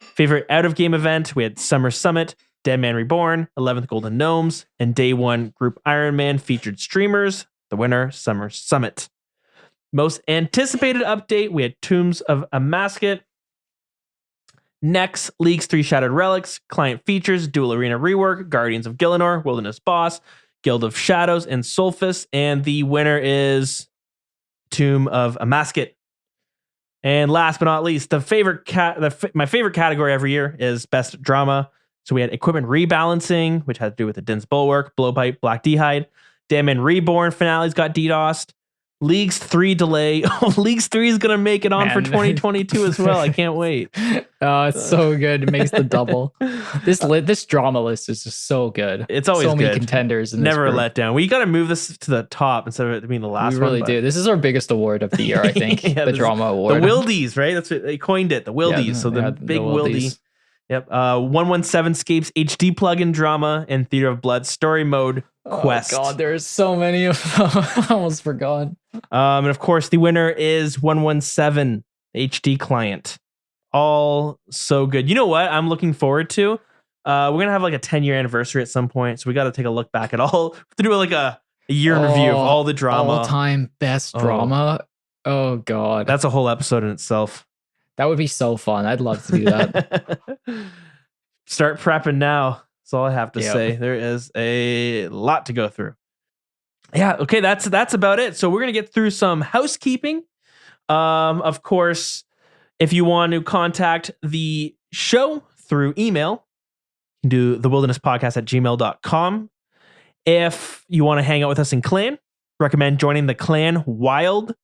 Favorite out-of-game event. We had Summer Summet, Deadman Reborn, 11th Golden Gnomes, and Day 1 Group Ironman featured streamers. The winner, Summer Summet. Most anticipated update, we had Tombs of Amasket. Next, Leagues 3 Shattered Relics, Client Features, Dual Arena Rework, Guardians of Gielinor, Wilderness Boss, Guild of Shadows, and Sulfus. And the winner is Tomb of Amasket. And last but not least, my favorite category every year is Best Drama. So we had Equipment Rebalancing, which had to do with the Din's Bulwark, Blowpipe, Black D'Hide. Damon Reborn finales got DDoSed. Leagues 3 delay. Oh, Leagues 3 is going to make it on for 2022 as well. I can't wait. Oh, it's so good. It makes the double. This drama list is just so good. It's always so good. many contenders. Never a letdown. We got to move this to the top instead of it being the last one. We really do. This is our biggest award of the year, I think. The drama award. The Wildies, right? That's what they coined it. The Wildies. Yeah, so the big Wildie. Yep. 117 Scapes HD plugin drama and Theater of Blood story mode quest. Oh God, there's so many of them. I almost forgot. And of course, the winner is 117 HD client. All so good. You know what I'm looking forward to? We're gonna have like a 10-year anniversary at some point, so we got to take a look back at all. To do like a year in review of all the drama. All-time best drama. Oh God, that's a whole episode in itself. That would be so fun. I'd love to do that. Start prepping now. That's all I have to say. There is a lot to go through. Yeah, okay, that's about it. So we're going to get through some housekeeping. Of course, if you want to contact the show through email, you can do TheWildernessPodcast@gmail.com. If you want to hang out with us in clan, recommend joining the clan Wild.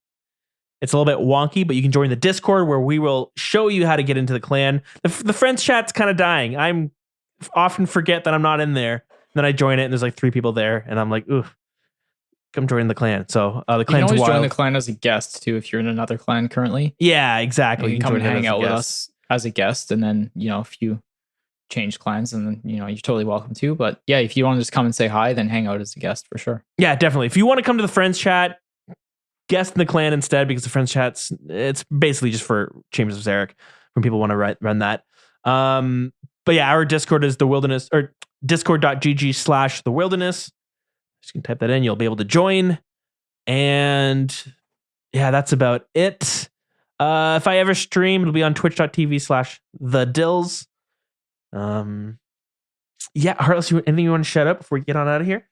It's a little bit wonky, but you can join the Discord where we will show you how to get into the clan. The friends chat's kind of dying. I'm often forget that I'm not in there. Then I join it and there's like 3 people there and I'm like, ooh, come join the clan. So the clan's you can always wild. join the clan as a guest too if you're in another clan currently. Yeah, exactly. You can come and hang out with us as a guest, and then if you change clans, and then you're totally welcome to. But yeah, if you want to just come and say hi, then hang out as a guest for sure. Yeah, definitely. If you want to come to the friends chat, guest in the clan instead, because the friends chat's it's basically just for Chambers of Zarek when people want to run that. But yeah, our Discord is the Wilderness, or discord.gg/thewilderness. Just can type that in, you'll be able to join. And yeah, that's about it. If I ever stream, it'll be on twitch.tv/thedilz. Yeah, Heartless, anything you want to shut up before we get on out of here?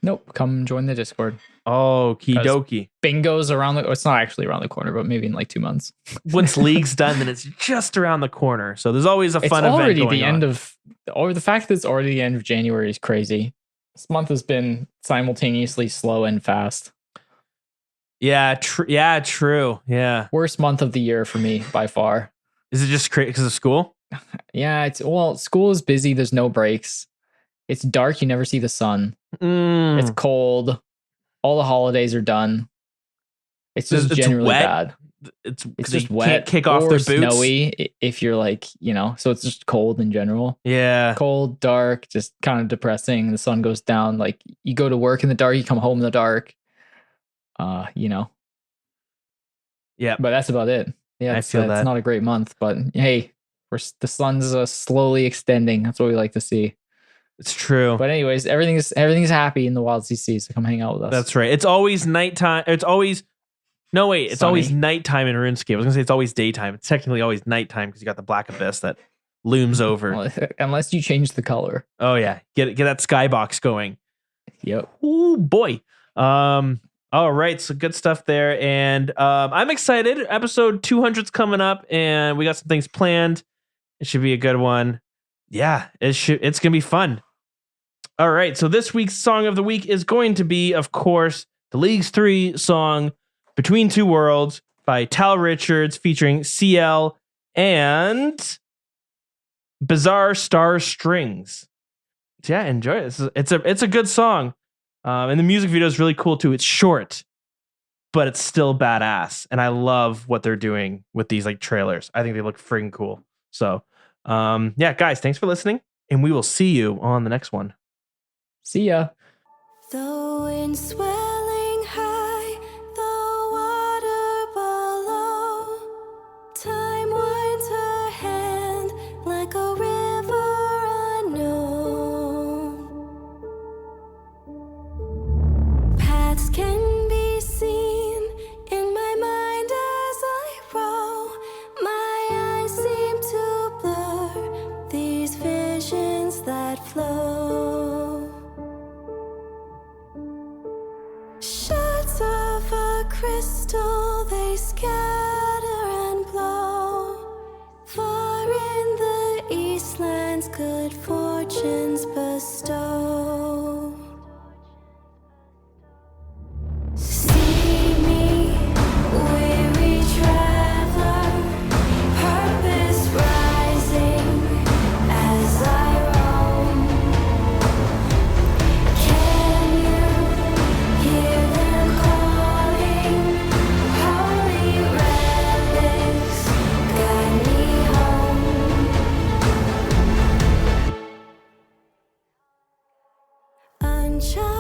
Nope. Come join the Discord. Oh, okie dokie. Bingo's around it's not actually around the corner, but maybe in like 2 months. Once League's done, then it's just around the corner. So there's always a fun event going on. The fact that it's already the end of January is crazy. This month has been simultaneously slow and fast. Yeah, true. Yeah. Worst month of the year for me by far. Is it just because of school? Yeah, school is busy. There's no breaks. It's dark. You never see the sun. It's cold. All the holidays are done. It's just generally wet. bad. It's just wet. Can't kick off or their boots. Snowy if you're like, so it's just cold in general. Yeah. Cold, dark, just kind of depressing. The sun goes down. Like you go to work in the dark, you come home in the dark. Yeah. But that's about it. Yeah, I feel that. It's not a great month, but hey, the sun's slowly extending. That's what we like to see. It's true. But anyways, everything's happy in the Wild CC, so come hang out with us. That's right. It's always nighttime. It's always It's sunny. always nighttime in RuneScape. I was gonna say it's always daytime. It's technically always nighttime because you got the Black Abyss that looms over. Well, unless you change the color. Oh yeah, get that skybox going. Yep. Ooh boy. All right, so good stuff there, and I'm excited. Episode 200's coming up, and we got some things planned. It should be a good one. Yeah, it's gonna be fun. All right, so this week's song of the week is going to be, of course, the League's 3 song "Between Two Worlds" by Tal Richards, featuring CL and Bizarre Star Strings. So yeah, enjoy it. It's a good song. And the music video is really cool too. It's short, but it's still badass. And I love what they're doing with these like trailers. I think they look freaking cool. So yeah, guys, thanks for listening. And we will see you on the next one. See ya. The wind swelling high, the water below. Time winds her hand like a river unknown. Paths can be seen in my mind as I row. My eyes seem to blur these visions that flow. Shards of a crystal, they scatter and blow. Far in the eastlands, good fortunes bestow. See me, weary traveler, purpose rising as I roam. Can you hear them calling? Holy relics, guide me home. Uncharted